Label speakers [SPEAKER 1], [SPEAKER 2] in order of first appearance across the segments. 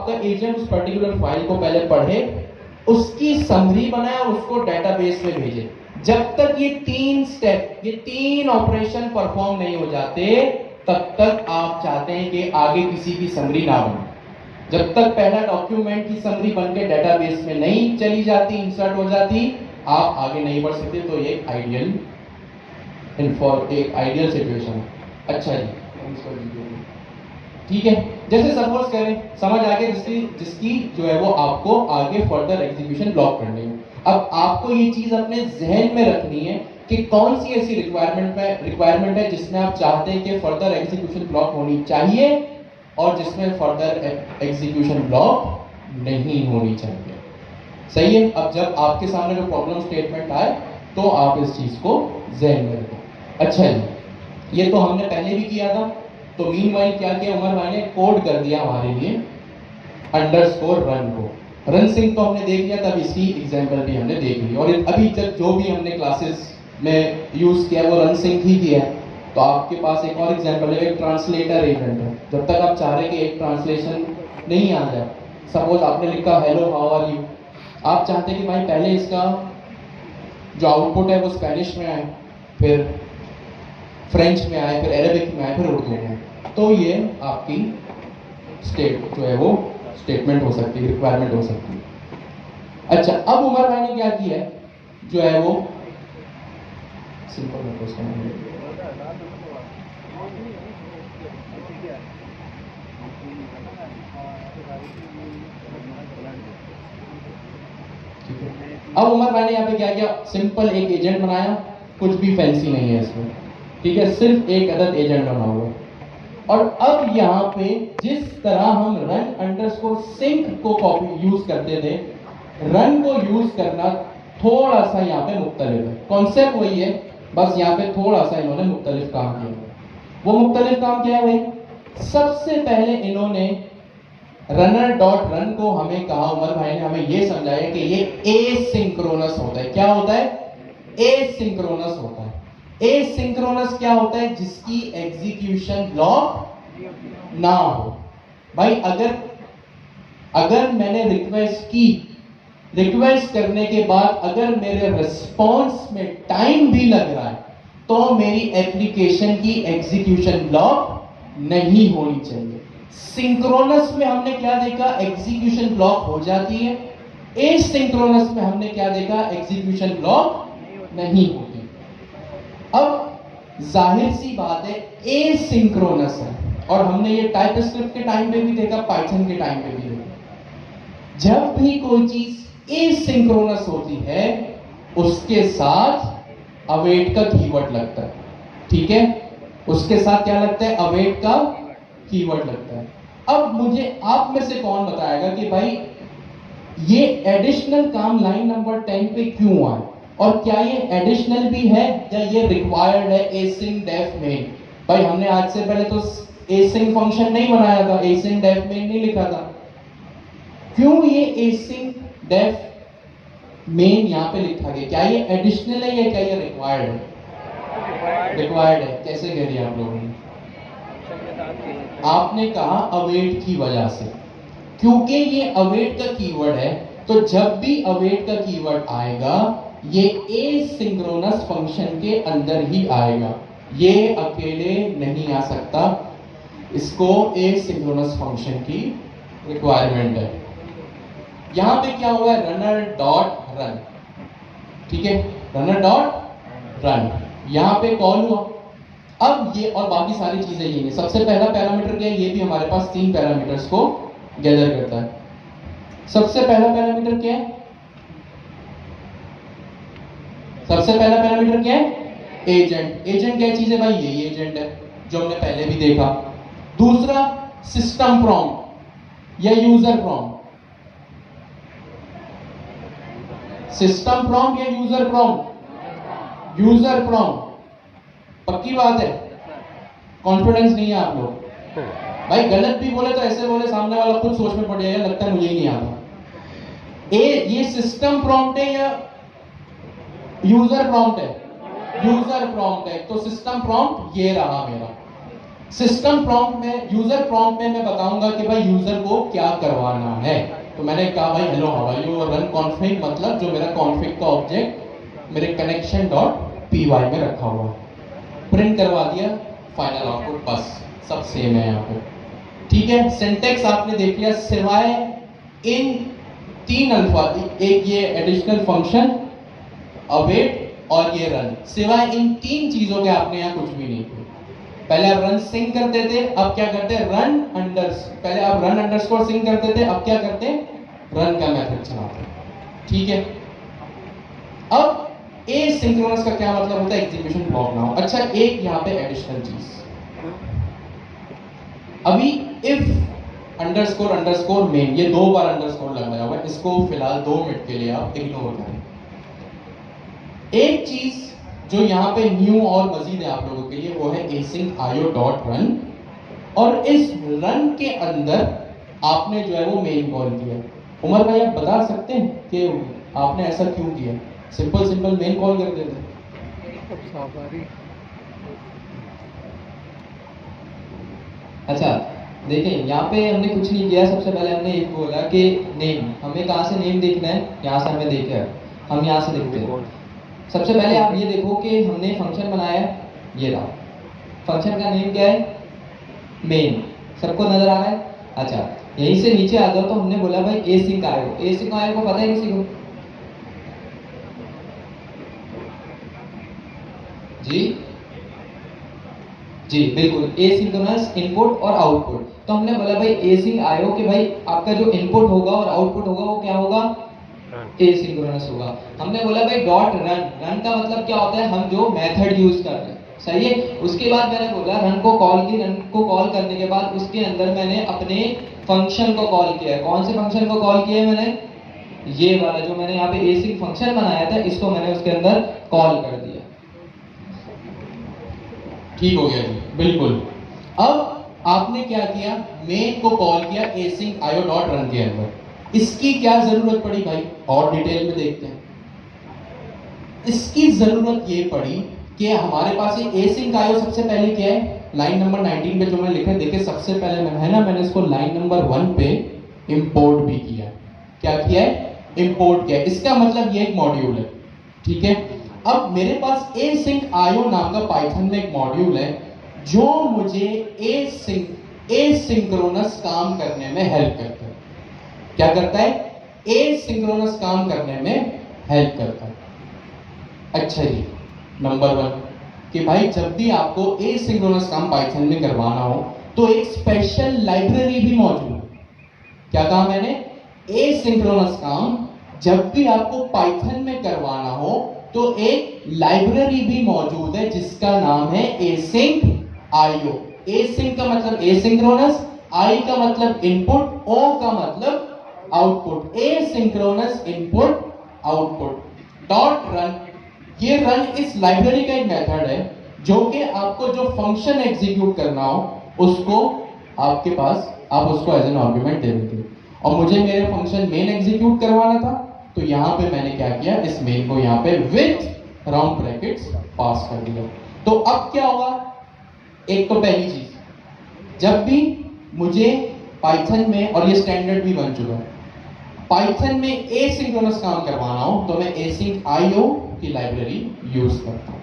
[SPEAKER 1] आपका एजेंट उस particular file को पहले पढ़े, उसकी समरी बनाए और उसको डेटाबेस में भेजे। जब तक ये 3 स्टेप, ये 3 ऑपरेशन परफॉर्म नहीं हो जाते, तब तक आप चाहते हैं कि आगे किसी की समरी ना बने। जब तक पहला डॉक्यूमेंट की समरी बनके डेटाबेस में नहीं चली जाती, इंसर्ट हो जाती, आप आगे नहीं बढ़ सकते। तो ये एक आइडियल सिचुएशन है। अच्छा जी, ठीक है। जैसे सपोज करें, समझ आ गया जिसकी जो है वो आपको आगे फर्दर एग्जीक्यूशन ब्लॉक करनी है। अब आपको ये चीज अपने जहन में रखनी है कि कौन सी ऐसी रिक्वायरमेंट है जिसमें आप चाहते हैं कि फर्दर एग्जीक्यूशन ब्लॉक होनी चाहिए और जिसमें फर्दर एग्जीक्यूशन ब्लॉक नहीं होनी चाहिए। सही है। अब जब आपके सामने जो प्रॉब्लम स्टेटमेंट आए तो आप इस चीज को जहन में रखें। अच्छा जी, ये तो हमने पहले भी किया था। तो मीनवाइल क्या किया, उमर भाई ने कोड कर दिया हमारे लिए अंडरस्कोर रन को। रन सिंह तो हमने देख लिया, तब इसकी एग्जांपल भी हमने देख ली। और अभी तक जो भी हमने क्लासेस में यूज किया वो रन सिंह ही किया है। तो आपके पास एक और एग्जांपल है, एक ट्रांसलेटर एजेंट है। जब तक आप चाह रहे हैं कि एक ट्रांसलेशन नहीं आ जाए, सपोज आपने लिखा हेलो हाउ आर यू, आप चाहते हैं कि भाई पहले इसका जो आउटपुट है वो स्पेनिश में आए, फिर फ्रेंच में आए, फिर अरेबिक में आए, फिर उर्दू में। तो ये आपकी स्टेट जो है वो स्टेटमेंट हो सकती है, रिक्वायरमेंट हो सकती है। अच्छा, अब उमर भाई ने क्या किया है, जो है वो सिंपल अब उमर भाई ने यहाँ पे क्या किया, सिंपल एक एजेंट बनाया, कुछ भी फैंसी नहीं है इसमें, ठीक है, सिर्फ एक अदद एजेंट बना हुआ है। और अब यहाँ पे जिस तरह हम रन अंडरस्कोर सिंक को कॉपी यूज करते थे, रन को यूज करना थोड़ा सा यहाँ पे मुख्तलिफ है। कॉन्सेप्ट वही है, बस यहाँ पे थोड़ा सा इन्होंने मुख्तलिफ काम किया। वो मुख्तलिफ काम क्या है भाई, सबसे पहले इन्होंने रनर डॉट रन को हमें कहा, उमर भाई ने हमें ये समझाया कि ये एसिंक्रोनस होता है। क्या होता है? एसिंक्रोनस होता है। एसिंक्रोनस क्या होता है? जिसकी एग्जीक्यूशन ब्लॉक ना हो। भाई अगर मैंने रिक्वेस्ट की, रिक्वेस्ट करने के बाद अगर मेरे रिस्पॉन्स में टाइम भी लग रहा है, तो मेरी एप्लीकेशन की एग्जीक्यूशन ब्लॉक नहीं होनी चाहिए। सिंक्रोनस में हमने क्या देखा, एग्जीक्यूशन ब्लॉक हो जाती है। एसिंक्रोनस में हमने क्या देखा, एग्जीक्यूशन ब्लॉक नहीं होती। अब जाहिर सी बात है एसिंक्रोनस है, और हमने ये टाइपस्क्रिप्ट के टाइम पे भी देखा, पाइथन के टाइम पे भी देखा। जब भी कोई चीज एसिंक्रोनस होती है, उसके साथ अवेट का कीवर्ड लगता है। ठीक है, उसके साथ क्या लगता है, अवेट का कीवर्ड लगता है। अब मुझे आप में से कौन बताएगा कि भाई ये एडिशनल काम लाइन नंबर 10 पे क्यों आए, और क्या ये एडिशनल भी है या ये रिक्वायर्ड है एसिंक डेफ मेन? भाई हमने आज से पहले तो एसिंक फंक्शन नहीं बनाया था, एसिंक डेफ मेन नहीं लिखा था। क्यों ये एसिंक डेफ मेन यहां पे लिखा गया? क्या ये एडिशनल है या क्या ये रिक्वायर्ड है? रिक्वायर्ड है। कैसे कह दिया आप लोगों ने? आपने कहा अवेट की वजह से, क्योंकि ये अवेट का कीवर्ड है, तो जब भी अवेट का कीवर्ड आएगा ये एसिंक्रोनस फंक्शन के अंदर ही आएगा, ये अकेले नहीं आ सकता। इसको एसिंक्रोनस फंक्शन की रिक्वायरमेंट है। यहां पे क्या हुआ है, रनर डॉट रन, ठीक है, रनर डॉट रन यहां पे कॉल हुआ। अब ये और बाकी सारी चीजें ये नहीं। सबसे पहला पैरामीटर क्या है, ये भी हमारे पास 3 पैरामीटर्स को गैदर करता है। सबसे पहला पैरामीटर क्या है, सबसे पहला पैरामीटर क्या है, एजेंट। एजेंट क्या चीज है भाई, यही एजेंट है जो हमने पहले भी देखा। दूसरा सिस्टम प्रॉम्प्ट या यूजर प्रॉम्प्ट, सिस्टम प्रॉम्प्ट या यूजर प्रॉम्प्ट, यूजर प्रॉम्प्ट। पक्की बात है, कॉन्फिडेंस नहीं है आप लोग? भाई गलत भी बोले तो ऐसे बोले सामने वाला खुद सोच में पड़ जाएगा, लगता है मुझे ही नहीं आता। ये सिस्टम प्रॉम्प्ट है या यूजर प्रॉम्प्ट है? यूजर प्रॉम्प्ट है। तो सिस्टम प्रॉम्प्ट ये रहा मेरा, सिस्टम प्रॉम्प्ट में, यूजर प्रॉम्प्ट में मैं बताऊंगा कि भाई यूजर को क्या करवाना है। तो मैंने कहा भाई हेलो हाउ आर यू, और रन कॉन्फिग मतलब जो मेरा कॉन्फिग का ऑब्जेक्ट मेरे कनेक्शन डॉट पी वाई में रखा हुआ, प्रिंट करवा दिया, फाइनल आउटपुट, बस सब सेम है यहाँ पे। ठीक है, सिंटेक्स आपने देख लिया, सिवाय इन तीन अल्फाज, एक ये एडिशनल फंक्शन अवेट और ये रन, सिवाय इन तीन चीजों के आपने यहाँ कुछ भी नहीं किया। पहले आप रन सिंग करते थे, अब क्या करते हैं रन अंडर, पहले आप रन अंडरस्कोर सिंग करते थे, अब क्या करते हैं रन का मेथड चलाते हैं। ठीक है, अब एसिंक्रोनस का क्या मतलब होता है, एग्जीक्यूशन ब्लॉक ना हो। अच्छा, एक यहाँ पे एडिशनल चीज, अभी इफ अंडरस्कोर अंडरस्कोर मेन, ये 2 बार अंडरस्कोर लगाया हुआ है, इसको फिलहाल 2 मिनट के लिए आप इग्नोर करें। एक चीज जो यहाँ पे न्यू और मजीद है आप लोगों के लिए, वो है async io डॉट रन, और इस रन के अंदर आपने जो है वो मेन कॉल किया। उमर भाई आप बता सकते हैं कि आपने ऐसा क्यों किया? सिंपल मेन कॉल कर देते।
[SPEAKER 2] अच्छा देखिए, यहाँ पे हमने कुछ नहीं किया। सबसे पहले हमने एक बोला कि नेम, हमें कहाँ से नेम देखना है, यहाँ से हमें देखा है, हम यहाँ से देखते हैं। सबसे पहले आप ये देखो कि हमने फंक्शन बनाया है, ये रहा फंक्शन का नेम क्या है, मेन, सबको नजर आ रहा है। अच्छा, यहीं से नीचे आ जाओ तो हमने बोला भाई एसिंक आयो, एसिंक आयो को पता है किसी को? जी जी बिल्कुल, एसिंक्रोनस इनपुट और आउटपुट। तो हमने बोला भाई एसिंक आयो कि भाई आपका जो इनपुट होगा और आउटपुट होगा वो क्या होगा, एसिंक्रोनस होगा। हमने बोला भाई डॉट रन, रन का मतलब क्या होता है, हम जो मेथड यूज कर रहे हैं, सही है। उसके बाद मैंने बोला रन को कॉल की, रन को कॉल करने के बाद उसके अंदर मैंने अपने फंक्शन को कॉल किया है। कौन से फंक्शन को कॉल किया है मैंने, ये वाला जो मैंने यहाँ पे एसिंक फंक्शन बनाया था, इसको मैंने उसके अंदर कॉल कर दिया।
[SPEAKER 1] ठीक हो गया जी, बिल्कुल। अब आपने क्या किया, मेन को कॉल किया async io डॉट रन के अंदर। इसकी क्या जरूरत पड़ी भाई, और डिटेल में देखते हैं। इसकी जरूरत ये पड़ी कि हमारे पास ये async io सबसे पहले क्या है, लाइन नंबर 19 पे जो मैं लिखा है, देखिए सबसे पहले है ना, मैंने इसको लाइन नंबर 1 पे इंपोर्ट भी किया। क्या किया है, इंपोर्ट किया। इसका मतलब ये एक मॉड्यूल है, ठीक है। अब मेरे पास async io नाम का पाइथन में एक मॉड्यूल है जो मुझे एसिंक्रोनस काम करने में हेल्प करता है। क्या करता है, एसिंक्रोनस काम करने में हेल्प करता है। अच्छा जी, नंबर 1 कि भाई जब भी आपको एसिंक्रोनस काम पाइथन में करवाना हो तो एक स्पेशल लाइब्रेरी भी मौजूद है। क्या कहा मैंने, एसिंक्रोनस काम जब भी आपको पाइथन में करवाना हो तो एक लाइब्रेरी भी मौजूद है जिसका नाम है async io। async का मतलब एसिंक्रोनस, i का मतलब इनपुट, o का मतलब output, asynchronous input output dot run. ये रन इस लाइब्रेरी का एक मेथड है जो कि आपको जो फंक्शन एग्जीक्यूट करना हो उसको आपके पास, आप उसको एज एन आर्गुमेंट दे देते हो। और मुझे मेरे फंक्शन मेन एग्जीक्यूट करवाना था, तो यहां पे मैंने क्या किया, इस मेन को यहां पे विथ राउंड ब्रैकेट्स पास कर दिया। तो अब क्या होगा, एक तो पहली चीज, जब भी मुझे पाइथन में, और ये स्टैंडर्ड भी बन चुका है, पाइथन में एसिंक्रोनस काम करवाना हो तो मैं async io की लाइब्रेरी यूज करता हूं।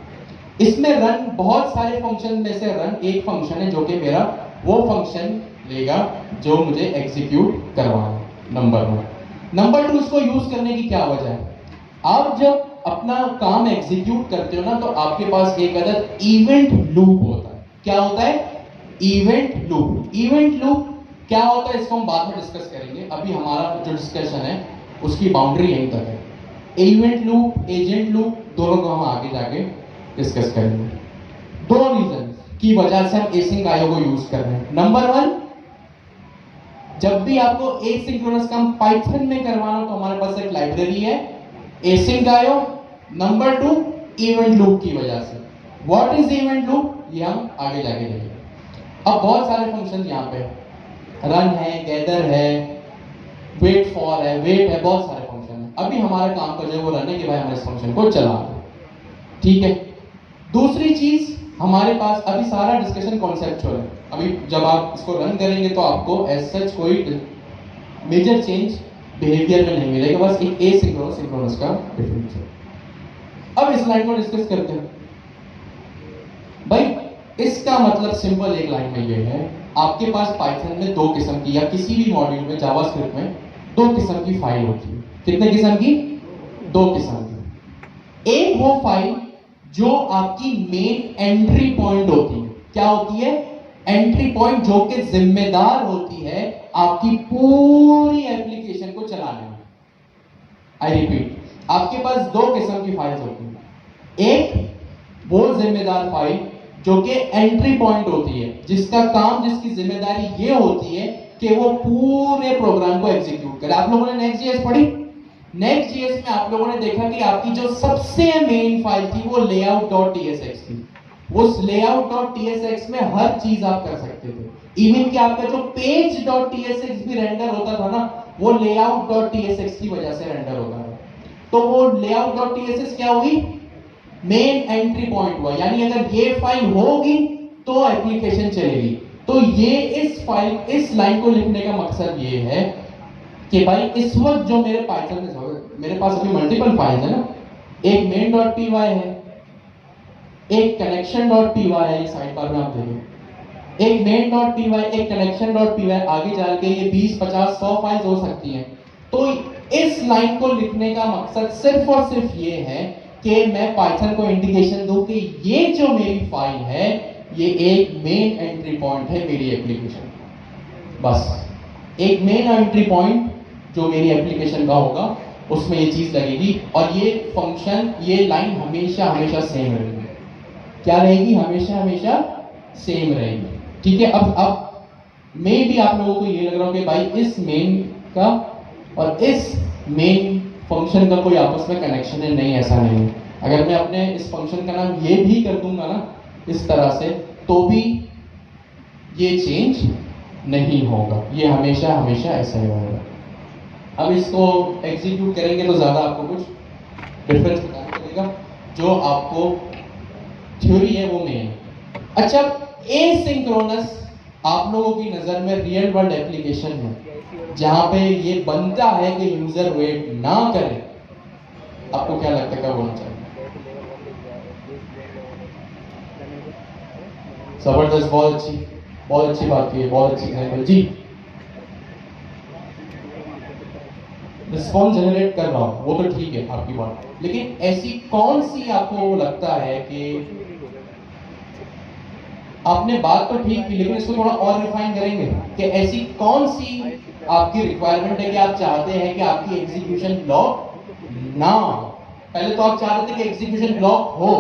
[SPEAKER 1] इसमें रन, बहुत सारे फंक्शन में से रन एक फंक्शन है जो कि मेरा वो फंक्शन लेगा जो मुझे एग्जीक्यूट करवाना है, नंबर 1। नंबर 2, इसको यूज करने की क्या वजह है, आप जब अपना काम एग्जीक्यूट करते हो ना तो आपके पास एक अदद इवेंट लूप होता है। क्या होता है, इवेंट लूप। इवेंट लूप क्या होता है इसको हम बाद में डिस्कस करेंगे, अभी हमारा जो डिस्कशन है उसकी बाउंड्री यहीं तक है। इवेंट लूप, एजेंट लूप, दोनों को हम आगे जाके डिस्कस करेंगे। 2 रीजन की वजह से हम async io को यूज कर रहे हैं। नंबर 1, जब भी आपको एसिंक्रोनस काम पाइथन में करवाना हो तो हमारे पास एक लाइब्रेरी है async io। Number 2, event loop की वजह से। व्हाट इज इवेंट लूप, ये हम आगे जाके देखेंगे। अब बहुत सारे फंक्शन यहाँ पे, रन है, गैदर है, वेट फॉर है, वेट है, बहुत सारे फंक्शन है। अभी हमारा काम का जो वो रन है कि भाई हमें इस फंक्शन को चला, ठीक है। दूसरी चीज हमारे पास, अभी सारा डिस्कशन कॉन्सेप्चुअल है, अभी जब आप इसको रन करेंगे तो आपको एज सच कोई मेजर चेंज बिहेवियर में नहीं मिलेगा, बस एक एसिंक्रोनस सिंक्रोनस का डिफरेंस है। अब इस लाइन को डिस्कस करते हैं। भाई इसका मतलब सिंपल एक लाइन में ये है, आपके पास पाइथन में दो किस्म की या किसी भी मॉड्यूल में जावास्क्रिप्ट में दो किस्म की फाइल होती है। कितने किस्म की? दो किस्म की। एक वो फाइल जो आपकी मेन एंट्री पॉइंट होती है। क्या होती है? एंट्री पॉइंट, जो कि जिम्मेदार होती है आपकी पूरी एप्लीकेशन को चलाने में। आई रिपीट, आपके पास दो किस्म की फाइल्स होती हैं। एक वो जिम्मेदार फाइल जो कि एंट्री पॉइंट होती है, जिसका काम, जिसकी जिम्मेदारी ये होती है कि वो पूरे प्रोग्राम को एग्जीक्यूट करे। आप लोगों ने नेक्स्ट.जेएस पढ़ी? नेक्स्ट.जेएस में आप लोगों ने देखा कि आपकी जो सबसे मेन फाइल थी वो layout.tsx थी। उस layout.tsx में हर चीज आप कर सकते थे। इवन कि आपका जो page.tsx भी रेंडर होता था ना, वो layout.tsx की वजह से रेंडर होता था। तो वो layout.tsx क्या होगी? मेन एंट्री पॉइंट हुआ। यानी अगर ये फाइल होगी तो एप्लीकेशन चलेगी। तो ये इस लाइन को लिखने का मकसद ये है कि भाई इस वक्त जो मेरे पाइथन में, मेरे पास अभी मल्टीपल फाइल्स है ना, एक main.py है, एक connection.py है, ये साइड बार में आप देखिए, एक main.py, एक connection.py, आगे चल के ये 20, 50, 100 फाइल्स हो सकती हैं। तो इस लाइन को लिखने का मकसद सिर्फ और सिर्फ ये है कि मैं पाइथन को इंडिकेशन दूं कि ये जो मेरी फाइल है ये एक मेन एंट्री पॉइंट है मेरी एप्लीकेशन। बस एक मेन एंट्री पॉइंट जो मेरी एप्लीकेशन का होगा उसमें ये चीज लगेगी, और ये फंक्शन, ये लाइन हमेशा हमेशा सेम रहेगी। क्या रहेगी? हमेशा हमेशा सेम रहेगी। ठीक है। अब मे भी आप लोगों को ये लग रहा हो कि भाई इस मेन का और इस मेन फंक्शन का कोई आपस में कनेक्शन है। नहीं, ऐसा नहीं है। अगर मैं अपने इस फंक्शन का नाम ये भी कर दूंगा ना इस तरह से, तो भी ये चेंज नहीं होगा, ये हमेशा हमेशा ऐसा ही रहेगा। अब इसको एग्जीक्यूट करेंगे तो ज्यादा आपको कुछ डिफरेंस पता चलेगा। जो आपको थ्योरी है वो मेन। अच्छा, एसिंक्रोनस आप लोगों की नजर में रियल वर्ल्ड एप्लीकेशन में जहां पे ये बनता है कि यूजर वेट ना करे, आपको क्या लगता है कब होना चाहिए? जबरदस्त, बहुत अच्छी बात की है, बहुत अच्छी एग्जाम्पल जी। रिस्पॉन्स जनरेट कर रहा हूं वो तो ठीक है आपकी बात, लेकिन ऐसी कौन सी आपको लगता है कि आपने बात तो ठीक की, लेकिन इसको थोड़ा और रिफाइन करेंगे कि ऐसी कौन सी आपकी रिक्वायरमेंट है कि आप चाहते हैं कि आपकी एग्जीक्यूशन ब्लॉक ना हो? पहले तो आप चाहते थे कि एग्जीक्यूशन ब्लॉक हो,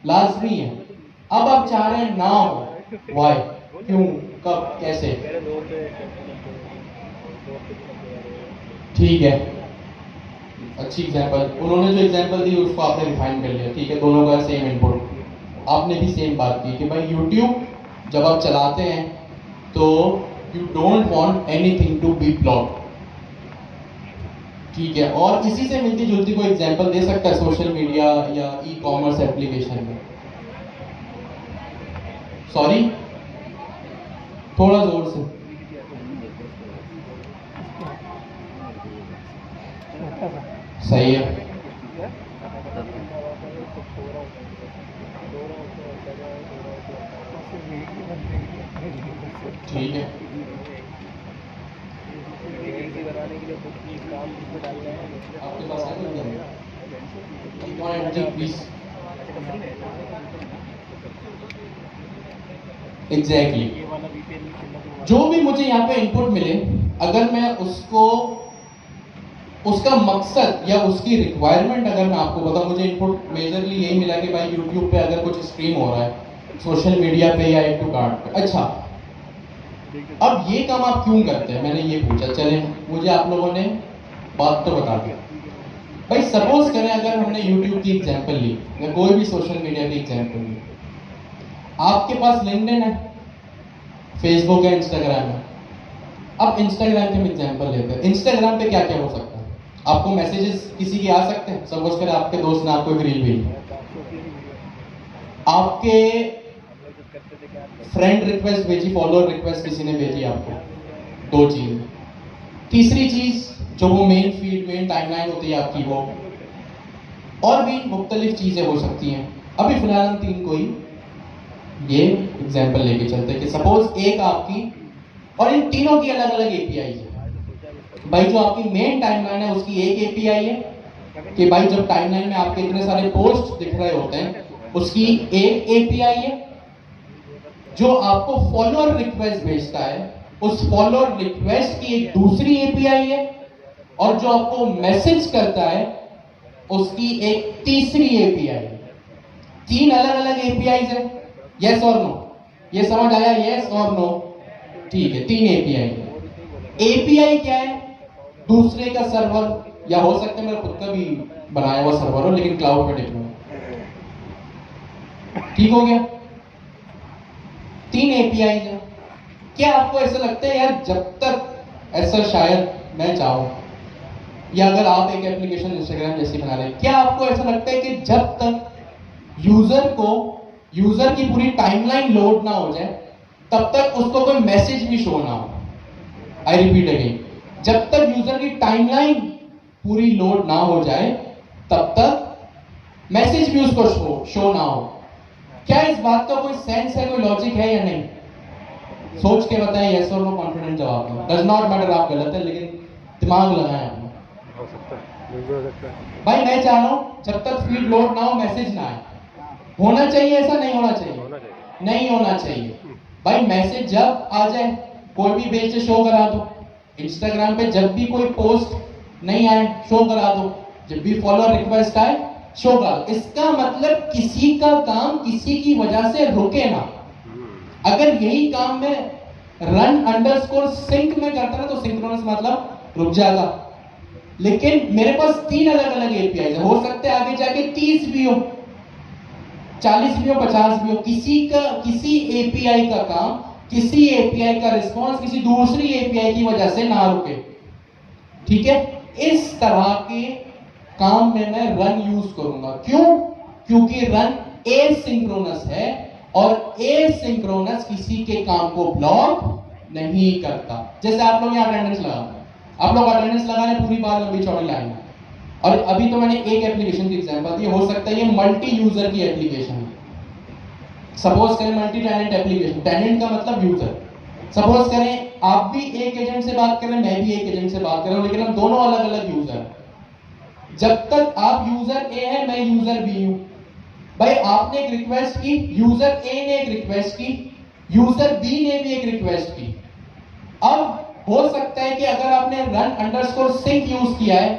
[SPEAKER 1] लाजमी है। अब आप चाह रहे हैं ना हो। व्हाई? क्यों? कब? कैसे? ठीक है, अच्छी एग्जांपल। उन्होंने जो एग्जांपल दी उसको आपने रिफाइन कर लिया। ठीक है, दोनों का सेम इनपुट। आपने भी सेम बात की कि भाई YouTube जब आप चलाते हैं तो you don't want anything to be blocked. ठीक है, और इसी से मिलती जुलती कोई एग्जांपल दे सकता है सोशल मीडिया या ई कॉमर्स एप्लीकेशन में? सॉरी, थोड़ा जोर से। सही है। ठीक है, आपके पास है प्लीज? एग्जैक्टली, जो भी मुझे यहाँ पे इनपुट मिले, अगर मैं उसको, उसका मकसद या उसकी रिक्वायरमेंट अगर मैं आपको बताऊं, मुझे इनपुट मेजरली यही मिला कि भाई यूट्यूब पे अगर कुछ स्ट्रीम हो रहा है, सोशल मीडिया पे या एड टू कार्ड पे। अच्छा, अब ये काम आप क्यों करते हैं, मैंने ये पूछा। चले, मुझे आप लोगों ने बात तो बता दिया। भाई सपोज करें अगर हमने यूट्यूब की एग्जांपल ली या कोई भी सोशल मीडिया की एग्जांपल ली, आपके पास लिंक्डइन है, फेसबुक है, इंस्टाग्राम है। अब इंस्टाग्राम के हम एग्जांपल लेते हैं। इंस्टाग्राम पे क्या क्या हो सकता है? आपको मैसेजेस किसी के आ सकते हैं। सपोज करें आपके दोस्त ने आपको एक रील भेजी, आपके फ्रेंड रिक्वेस्ट भेजी, फॉलोअर रिक्वेस्ट किसी ने भेजी आपको, 2 चीज। तीसरी चीज जो वो मेन फीड, मेन टाइमलाइन होती है आपकी, वो और भी मुख्तलिफ चीजें हो सकती हैं। अभी फिलहाल हम 3 कोई ये एग्जाम्पल लेके चलते हैं कि सपोज एक आपकी, और इन तीनों की अलग अलग एपीआई है। भाई जो आपकी मेन टाइमलाइन है उसकी एक एपीआई है कि भाई जब टाइमलाइन में आपके इतने सारे पोस्ट दिख रहे होते हैं उसकी एक एपीआई है। जो आपको फॉलोअर रिक्वेस्ट भेजता है उस फॉलोअर रिक्वेस्ट की एक दूसरी एपीआई है, और जो आपको मैसेज करता है उसकी एक तीसरी एपीआई है। 3 अलग अलग एपीआई है। यस और नो, ये समझ आया? यस और नो, ठीक है। 3 एपीआई है। एपीआई क्या है? दूसरे का सर्वर, या हो सकता है मेरा खुद का भी बनाया हुआ सर्वर हो लेकिन क्लाउड पे डिप्लॉय। ठीक हो गया? 3 एपीआई है। क्या आपको ऐसा लगता है यार, जब तक ऐसा शायद मैं चाहूं, या अगर आप एक एप्लीकेशन इंस्टाग्राम जैसी बना रहे हैं, क्या आपको ऐसा लगता है कि जब तक यूजर की पूरी टाइमलाइन लोड ना हो जाए तब तक उसको कोई मैसेज भी शो ना हो? आई रिपीट अगेन, जब तक यूजर की टाइमलाइन पूरी लोड ना हो जाए तब तक मैसेज भी उसको शो ना हो। क्या इस बात का कोई सेंस है, कोई लॉजिक है या नहीं? सोच के बताएं, यस और नो कॉन्फिडेंट जवाब दो। डज नॉट मैटर आप गलत है, लेकिन दिमाग लगाएं आपने।
[SPEAKER 3] हो सकता है।
[SPEAKER 1] भाई मैं चाह रहा हूं जब तक फीड लोड ना हो मैसेज ना आए। होना चाहिए ऐसा? नहीं होना चाहिए? नहीं होना चाहिए। भाई मैसेज जब आ जाए, कोई भी पेज से शो करा दो। इंस्टाग्राम पे जब भी कोई पोस्ट नहीं आए शो करा दो, जब भी फॉलोअर रिक्वेस्ट आए शो करा दो। इसका मतलब किसी का काम किसी की वजह से रुके ना। अगर यही काम में रन अंडरस्कोर सिंक में करता ना तो सिंक्रोनस मतलब रुक जाएगा। लेकिन मेरे पास 3 अलग अलग एपीआई है। हो सकता है आगे जाके 30 भी हो, 40 भी हो, 50 भी हो। किसी एपीआई का काम, किसी एपीआई का रिस्पांस किसी दूसरी एपीआई की वजह से ना रुके। ठीक है? इस तरह के काम में मैं रन यूज करूंगा। क्यों? क्योंकि रन एसिंक्रोनस है और एसिंक्रोनस किसी के काम को ब्लॉक नहीं करता। जैसे आप लोग यहाँ अटेंडेंस लगाते हैं, आप लोग अटेंडेंस लगाने पूरी बार लंबी चौड़ी लाइन है, और अभी तो मैंने एक एप्लीकेशन की एग्जांपल दी। हो सकता है ये मल्टी यूजर की एप्लीकेशन है। सपोज करें मल्टी टेनेंट एप्लीकेशन, टेनेंट का मतलब यूजर। सपोज करें आप भी एक एजेंट से बात कर रहे हैं, मैं भी एक एजेंट से बात कर रहा हूं, लेकिन हम दोनों अलग अलग यूजर हैं। जब तक आप यूजर ए है, मैं यूजर बी हूं। भाई आपने एक रिक्वेस्ट की, यूजर ए ने एक रिक्वेस्ट की, यूजर बी ने भी एक रिक्वेस्ट की। अब हो सकता है कि अगर आपने रन अंडरस्कोर सिंक यूज किया है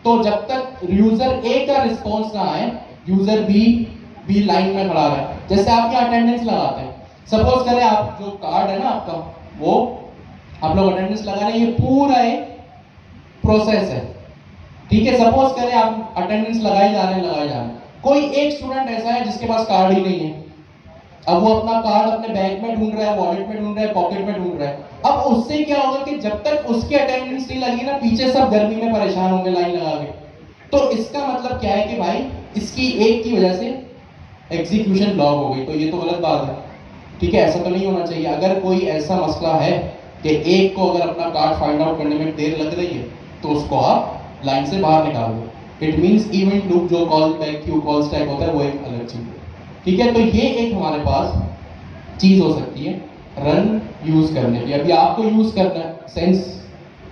[SPEAKER 1] तो जब तक यूजर ए का रिस्पॉन्स ना आए यूजर बी लाइन में खड़ा रहे। जैसे आप यहाँ अटेंडेंस लगाते हैं, सपोज करें आप जो कार्ड है ना आपका, वो आप लोग अटेंडेंस लगा रहे हैं, ये पूरा एक प्रोसेस है। ठीक है? सपोज करें आप अटेंडेंस लगाए जा रहे हैं। कोई एक स्टूडेंट ऐसा है जिसके पास कार्ड ही नहीं है। अब वो अपना कार्ड अपने बैग में ढूंढ रहा है, वॉलेट में ढूंढ रहा है, पॉकेट में ढूंढ रहा है। अब उससे क्या होगा कि जब तक उसकी अटेंडेंस नहीं लगी ना, पीछे सब गर्मी में परेशान होंगे लाइन लगा के। तो इसका मतलब क्या है कि भाई इसकी एक की वजह से एग्जीक्यूशन ब्लॉक हो गई, तो ये तो गलत बात है। ठीक है? ऐसा तो नहीं होना चाहिए। अगर कोई ऐसा मसला है कि एक को अगर अपना कार्ड फाइंड आउट करने में देर लग रही है तो उसको आप लाइन से बाहर निकाल दो। इट मींस इवेंट लूप, जो call back Q call stack होता है, वो एक अलग चीज है। ठीक है? तो ये एक हमारे पास चीज हो सकती है रन यूज करने की। अभी आपको यूज करना है, सेंस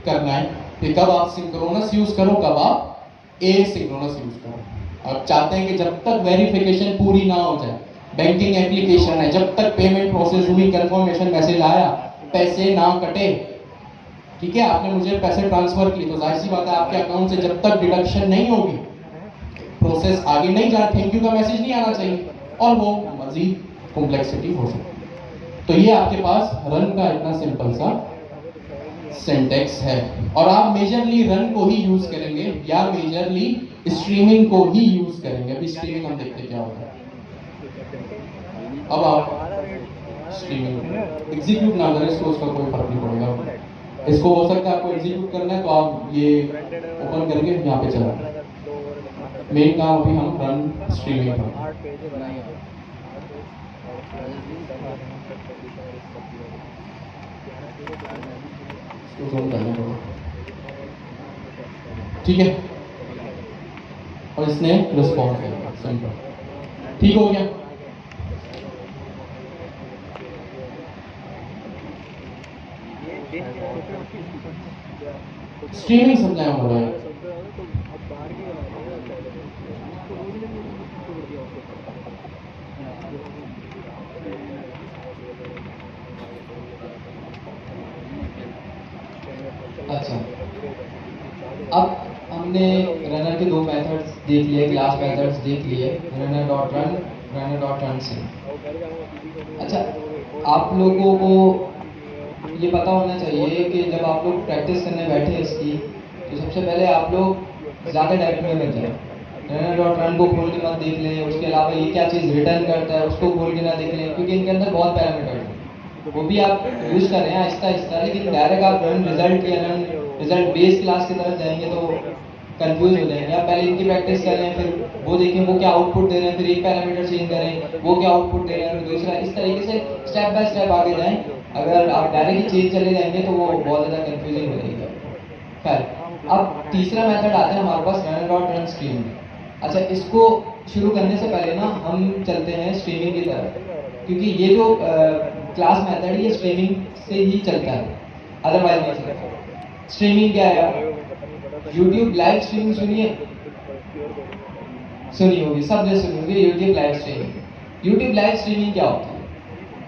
[SPEAKER 1] करना है कि कब आप सिंक्रोनस यूज करो, कब आप एसिंक्रोनस यूज करो। आप चाहते हैं कि जब तक वेरिफिकेशन पूरी ना हो जाए, बैंकिंग एप्लीकेशन है, जब तक पेमेंट प्रोसेस हुई, कंफर्मेशन मैसेज आया, पैसे ना कटे, ठीक है, आपने मुझे पैसे ट्रांसफर किए, तो जाहिर सी बात है आपके अकाउंट से जब तक डिडक्शन नहीं होगी प्रोसेस आगे नहीं जा, थैंक यू का मैसेज नहीं आना चाहिए, और वो मजीद कॉम्प्लेक्सिटी हो सकती है। तो ये आपके पास रन का इतना सिंपल सा सिंटेक्स है, और आप मेजरली रन को ही यूज करेंगे या मेजरली स्ट्रीमिंग को ही यूज करेंगे। अभी स्ट्रीमिंग हम देखते क्या होता है। अब आप स्ट्रीमिंग एग्जीक्यूट ना करें तो उसका कोई फर्क नहीं पड़ेगा। इसको हो सकता है आपको एग्जीक्यूट करना है तो आप ये ओपन करके यहाँ पे चला, मेन काम अभी हम रन स्ट्रीमिंग का। इसको zoom करना होगा। ठीक है, और इसने रिस्पॉन्ड किया, सिंपल। ठीक हो गया। स्ट्रीमिंग सप्लाई हो रहा है।
[SPEAKER 2] अच्छा, अब हमने रनर के दो मेथड्स देख लिए, क्लास मेथड्स देख लिए, runner dot run, runner dot run से। अच्छा, आप लोगों को ये पता होना चाहिए कि जब आप लोग प्रैक्टिस करने बैठे इसकी, तो सबसे पहले आप लोग ज़्यादा डायरेक्ट में मत जाए। रनर डॉट रन को खोल के मत देख लें, उसके अलावा ये क्या चीज़ रिटर्न करता है उसको खोल के ना देख लें, क्योंकि इनके अंदर बहुत पैरामीटर हैं, वो भी आप यूज़ कर रहे हैं आहिस्ता आहिस्ता। लेकिन डायरेक्ट आप रन रिजल्ट या रन रिजल्ट बेस्ड क्लास की तरफ जाएंगे तो कंफ्यूज हो जाएंगे। आप पहले इनकी प्रैक्टिस करें, फिर वो देखें वो क्या आउटपुट दे रहे हैं, फिर एक पैरामीटर चेंज करें, वो क्या आउटपुट दे रहे हैं, फिर दूसरा, इस तरीके से स्टेप बाय स्टेप आगे जाएं। अगर आप डायरेक्ट ही चेंज चले जाएंगे तो वो बहुत ज़्यादा कंफ्यूजिंग हो जाएगा। खैर, अब तीसरा मेथड आता है हमारे पास, रनर डॉट रन स्ट्रीमिंग। अच्छा, इसको शुरू करने से पहले ना हम चलते हैं स्ट्रीमिंग की तरफ, क्योंकि ये जो क्लास मेथड है ये स्ट्रीमिंग से ही चलता है, अदरवाइज नहीं चलता। स्ट्रीमिंग क्या है? यूट्यूब लाइव स्ट्रीमिंग सुनी होगी, सब ने सुनी होगी YouTube live streaming. YouTube live streaming क्या होता है?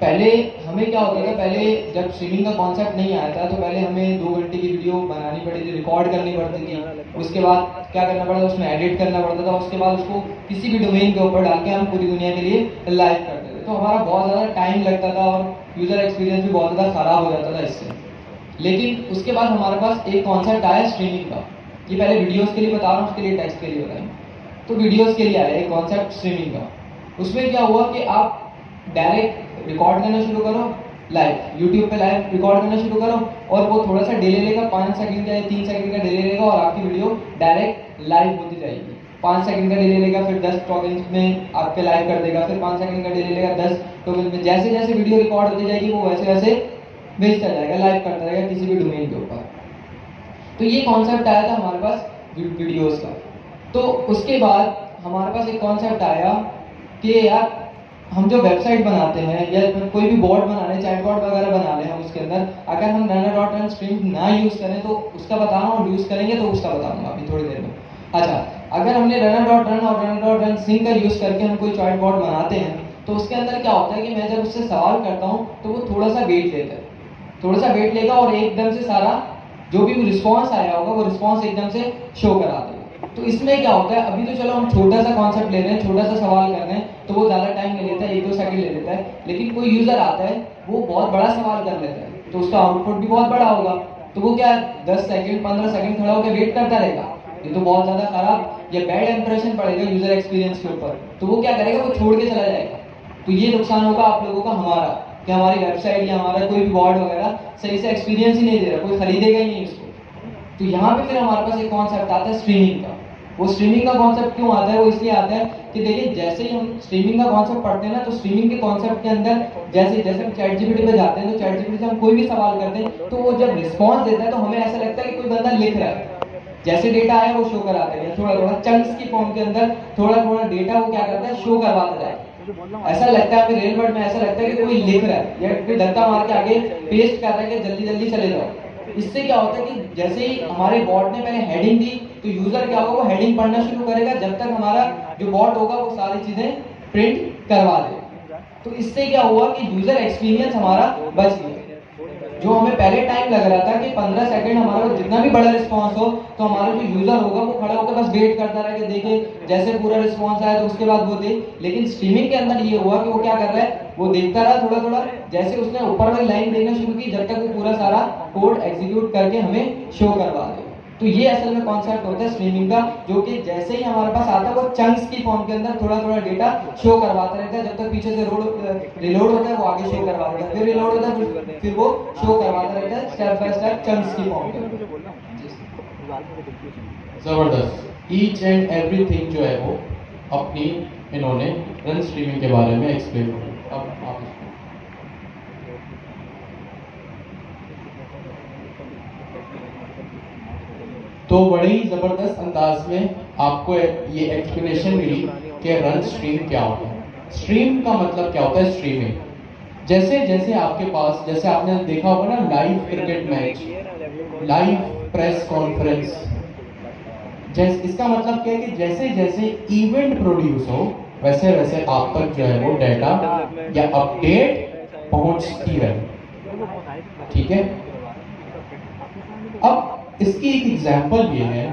[SPEAKER 2] पहले हमें क्या होता था, पहले जब स्ट्रीमिंग का कॉन्सेप्ट नहीं आया था तो पहले हमें 2 घंटे की वीडियो बनानी पड़ी थी, रिकॉर्ड करनी पड़ती थी, उसके बाद क्या करना पड़ता था, उसमें एडिट करना पड़ता था, उसके बाद उसको किसी भी डोमेन के ऊपर डाल के हम पूरी दुनिया के लिए लाइव करते थे। तो हमारा बहुत ज़्यादा टाइम लगता था और यूज़र एक्सपीरियंस भी बहुत ज़्यादा ख़राब हो जाता था इससे। लेकिन उसके बाद हमारे पास एक कॉन्सेप्ट आया स्ट्रीमिंग का। ये पहले वीडियोज़ के लिए बता रहा हूँ, उसके लिए टेक्स्ट के लिए बताएंगे। तो वीडियोज़ के लिए आया एक कॉन्सेप्ट स्ट्रीमिंग का। उसमें क्या हुआ कि आप डायरेक्ट रिकॉर्ड करना शुरू करो, लाइव यूट्यूब पे लाइव रिकॉर्ड करना शुरू करो, और वो थोड़ा सा डिले लेगा, 5 सेकंड का या 3 सेकंड का डिले लेगा, और आपकी वीडियो डायरेक्ट लाइव होती जाएगी। 5 सेकंड का डिले लेगा, फिर 10 टॉकिंग्स में आपके लाइव कर देगा, फिर 5 सेकंड का डिले लेगा, 10 टॉकिंग्स में। जैसे जैसे वीडियो रिकॉर्ड होती जाएगी वो वैसे वैसे भेजता जाएगा, लाइव करता रहेगा किसी भी डोमेन के ऊपर। तो ये कॉन्सेप्ट आया था हमारे पास वीडियोज़ का। तो उसके बाद हमारे पास एक कॉन्सेप्ट आया कि यार हम जो वेबसाइट बनाते हैं या कोई भी बोर्ड बना रहे हैं, चैट बोर्ड वगैरह बना रहे हैं, हम उसके अंदर अगर हम रनर डॉट रन स्ट्रीम ना यूज़ करें तो उसका बता रहा हूँ, यूज़ करेंगे तो उसका बताऊंगा अभी थोड़ी देर में। अच्छा, अगर हमने रनर डॉट रन और रनर डॉट रन सिंक का यूज़ करके हम कोई चैट बोर्ड बनाते हैं तो उसके अंदर क्या होता है कि मैं जब उससे सवाल करता हूँ तो वो थोड़ा सा वेट लेता है, थोड़ा सा वेट लेगा और एकदम से सारा जो भी रिस्पॉन्स आया होगा वो रिस्पॉन्स एकदम से शो करा देगा। तो इसमें क्या होता है, अभी तो चलो हम छोटा सा कॉन्सेप्ट ले रहे हैं, छोटा सा सवाल कर रहे हैं, तो वो ज़्यादा टाइम ले लेता है, 1-2 सेकंड ले लेता है। लेकिन कोई यूज़र आता है वो बहुत बड़ा सवाल कर लेता है, तो उसका आउटपुट भी बहुत बड़ा होगा, तो वो क्या 10 सेकंड 15 सेकंड खड़ा होकर वेट करता रहेगा। ये तो बहुत ज़्यादा खराब या बैड इंप्रेशन पड़ेगा यूज़र एक्सपीरियंस के ऊपर, तो वो क्या करेगा, वो छोड़ के चला जाएगा। तो ये नुकसान होगा आप लोगों का, हमारा कि हमारी वेबसाइट या हमारा कोई भी बोर्ड वगैरह सही से एक्सपीरियंस ही नहीं दे रहा, कोई खरीदेगा ही नहीं इसको। तो यहाँ पे फिर हमारे पास एक कॉन्सेप्ट आता है स्ट्रीमिंग का। वो स्ट्रीमिंग का कॉन्सेप्ट क्यों आता है, वो इसलिए आता है कि देखिए जैसे ही हम स्ट्रीमिंग का कॉन्सेप्ट पढ़ते हैं ना, तो स्ट्रीमिंग के कॉन्सेप्ट के अंदर जैसे जैसे हम चैट जीपीटी पे जाते हैं तो चैट जीपीटी से हम कोई भी सवाल करते हैं तो वो जब रिस्पॉन्स देता है तो हमें ऐसा लगता है कि कोई बंदा लिख रहा है, जैसे डेटा आया वो शो कराता है, थोड़ा थोड़ा चंक्स की फॉर्म के अंदर थोड़ा थोड़ा डेटा वो क्या करता है, शो करवाता है। ऐसा लगता है हमें रियल वर्ल्ड में, ऐसा लगता है कि कोई लिख रहा है या कोई धक्का मार के आगे पेस्ट कर रहा है कि जल्दी जल्दी चले जाओ। इससे क्या होता है कि जैसे ही हमारे बॉट ने पहले हेडिंग दी तो यूजर क्या होगा, वो हेडिंग पढ़ना शुरू करेगा जब तक हमारा जो बॉट होगा वो सारी चीजें प्रिंट करवा दे। तो इससे क्या हुआ कि यूजर एक्सपीरियंस हमारा बच गया। जो हमें पहले टाइम लग रहा था कि 15 सेकंड हमारा जितना भी बड़ा रिस्पांस हो तो हमारा जो यूजर होगा वो खड़ा होकर बस वेट करता रहे कि देखे जैसे पूरा रिस्पांस आया तो उसके बाद वो दे। लेकिन स्ट्रीमिंग के अंदर ये हुआ कि वो क्या कर रहा है, वो देखता रहा थोड़ा थोड़ा, जैसे उसने ऊपर वाली लाइन देखना शुरू की जब तक वो पूरा सारा कोड एग्जीक्यूट करके हमें शो करवा दे। तो ये असल में कॉन्सेप्ट होता है स्ट्रीमिंग का, जो कि जैसे ही हमारे पास आता है वो चंक्स की फॉर्म के अंदर थोड़ा थोड़ा डेटा शो करवाता रहता है, जब तक पीछे से रिलोड होता है वो आगे शो करवा देता है, फिर रिलोड होता है फिर वो शो करवाता रहता है स्टेप बाय स्टेप चंक्स की फॉर्म के अंदर।
[SPEAKER 1] जबरदस्त, ईच एंड एवरीथिंग जो है वो अपनी इन्होंने रन स्ट्रीमिंग के बारे में एक्सप्लेन किया। अब आप तो बड़े ही जबरदस्त अंदाज में आपको ये एक्सप्लेनेशन मिली कि रन स्ट्रीम क्या होता है। स्ट्रीम का मतलब क्या होता है? स्ट्रीमिंग। जैसे जैसे आपके पास, जैसे आपने देखा होगा ना, live cricket match, live press conference, जैसे इसका मतलब क्या है कि जैसे जैसे इवेंट प्रोड्यूस हो वैसे वैसे आप तक जो है वो डाटा या अपडेट पहुंचती रहे। ठीक है। अब इसकी एक एग्जांपल ये है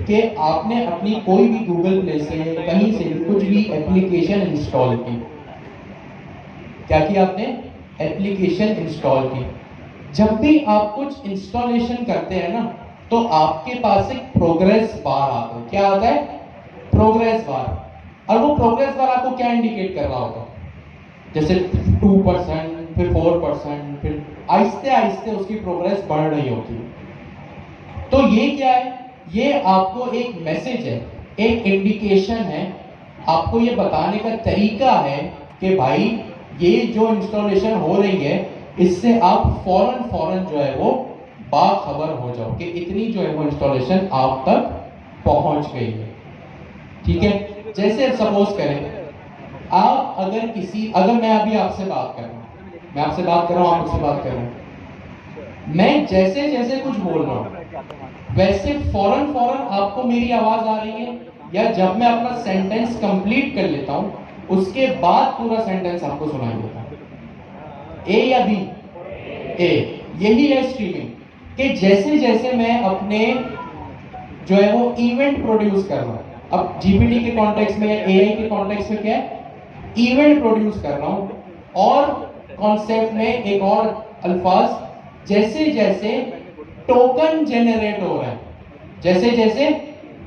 [SPEAKER 1] कि आपने अपनी कोई भी गूगल प्ले से कहीं से कुछ भी एप्लीकेशन इंस्टॉल की। क्या किया आपने? एप्लीकेशन इंस्टॉल की। जब भी आप कुछ इंस्टॉलेशन करते हैं ना, तो आपके पास एक प्रोग्रेस बार आता है। क्या आता है? Progress bar. और वो प्रोग्रेस बार आपको क्या इंडिकेट कर रहा होगा? जैसे 2%, फिर 4%, फिर आहिस्ते आहिस्ते उसकी प्रोग्रेस बढ़ रही होती है। तो ये क्या है? ये आपको एक मैसेज है, एक इंडिकेशन है, आपको ये बताने का तरीका है कि भाई ये जो इंस्टॉलेशन हो रही है इससे आप फौरन जो है वो बाखबर हो जाओ कि इतनी जो है वो इंस्टॉलेशन आप तक पहुंच गई है। ठीक है। जैसे सपोज करें आप अगर मैं अभी आपसे बात कर रहा हूं, मैं आपसे बात कर रहा हूं, आप मुझसे बात कर रहे हैं, मैं जैसे जैसे कुछ बोल रहा हूं वैसे फौरन आपको मेरी आवाज आ रही है, या जब मैं अपना सेंटेंस कंप्लीट कर लेता हूं उसके बाद पूरा सेंटेंस आपको सुनाई देता है? ए या बी? ए। यही है स्ट्रीमिंग, कि जैसे जैसे मैं अपने जो है वो इवेंट प्रोड्यूस कर रहा हूं, अब जीपीटी के कॉन्टेक्स्ट में, एआई के कॉन्टेक्स्ट में क्या है? इवेंट प्रोड्यूस कर रहा हूं। और कॉन्सेप्ट में एक और अल्फाज, जैसे जैसे टोकन जेनरेट हो रहा है, जैसे जैसे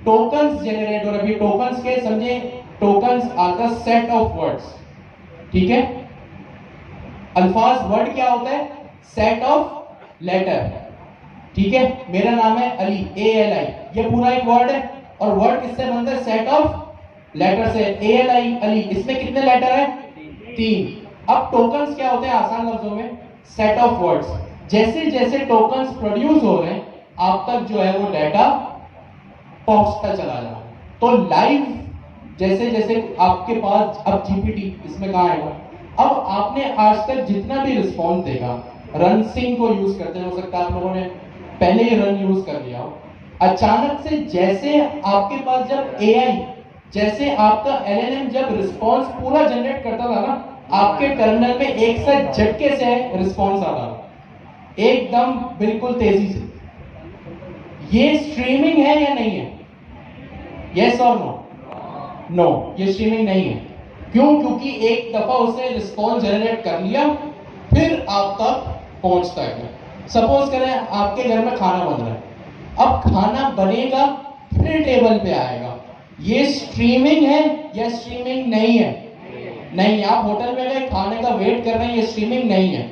[SPEAKER 1] टोकन्स जेनरेट हो रहे हैं। टोकन्स के समझे? Tokens are the set of words. ठीक है। अल्फाज वर्ड क्या होता है? Set of letter. ठीक है। मेरा नाम है अली, ALI, ये पूरा एक वर्ड है। और वर्ड किससे बनता है? सेट ऑफ लेटर से। ALI अली, इसमें कितने लेटर है? 3। अब टोकन्स क्या होते हैं? आसान लफ्जों में सेट ऑफ वर्ड्स। जैसे जैसे टोकन्स प्रोड्यूस हो रहे हैं आप तक जो है वो डाटा पहुंचता चला जा रहा है। तो लाइव जैसे जैसे आपके पास, अब जीपीटी इसमें कहां आएगा? अब आपने आज तक जितना भी रिस्पॉन्स देखा, रन सिंह को यूज करते हैं, हो सकता है आप लोगों ने पहले ही रन यूज कर लिया हो। अचानक से जैसे आपके पास जब एआई, जैसे आपका LLM जब रिस्पॉन्स पूरा जनरेट करता था ना, आपके टर्मिनल में एक साथ झटके से रिस्पॉन्स आता था, एकदम बिल्कुल तेजी से। ये स्ट्रीमिंग है या नहीं है? यस और नो? नो, ये स्ट्रीमिंग नहीं है। क्यों? क्योंकि एक दफा उसने रिस्पॉन्स जनरेट कर लिया, फिर आप तक पहुंचता है। सपोज करें आपके घर में खाना बन रहा है, अब खाना बनेगा फिर टेबल पे आएगा, ये स्ट्रीमिंग है या स्ट्रीमिंग नहीं है? नहीं। आप होटल में गए, खाने का वेट कर रहे हैं, ये स्ट्रीमिंग नहीं है।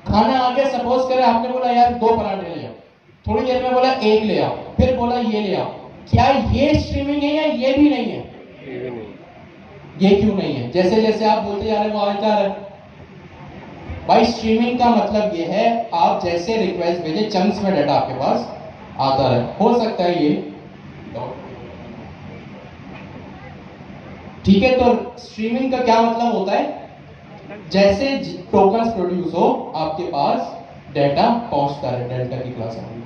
[SPEAKER 1] खाना आ गया, सपोज करें आपने बोला यार 2 पराठे ले आओ, थोड़ी देर में बोला 1 ले आओ, फिर बोला ये ले आओ, क्या ये स्ट्रीमिंग है या ये भी नहीं है? ये क्यों नहीं है? जैसे जैसे आप बोलते जा रहे हो वो आता है। भाई स्ट्रीमिंग का मतलब ये है, आप जैसे रिक्वेस्ट भेजे चंक्स में डाटा आपके पास आता है। हो सकता है ये, ठीक है। तो स्ट्रीमिंग का क्या मतलब होता है? जैसे टोकन्स प्रोड्यूस हो आपके पास डाटा पहुंचता है। डेल्टा की क्लास आ रही है।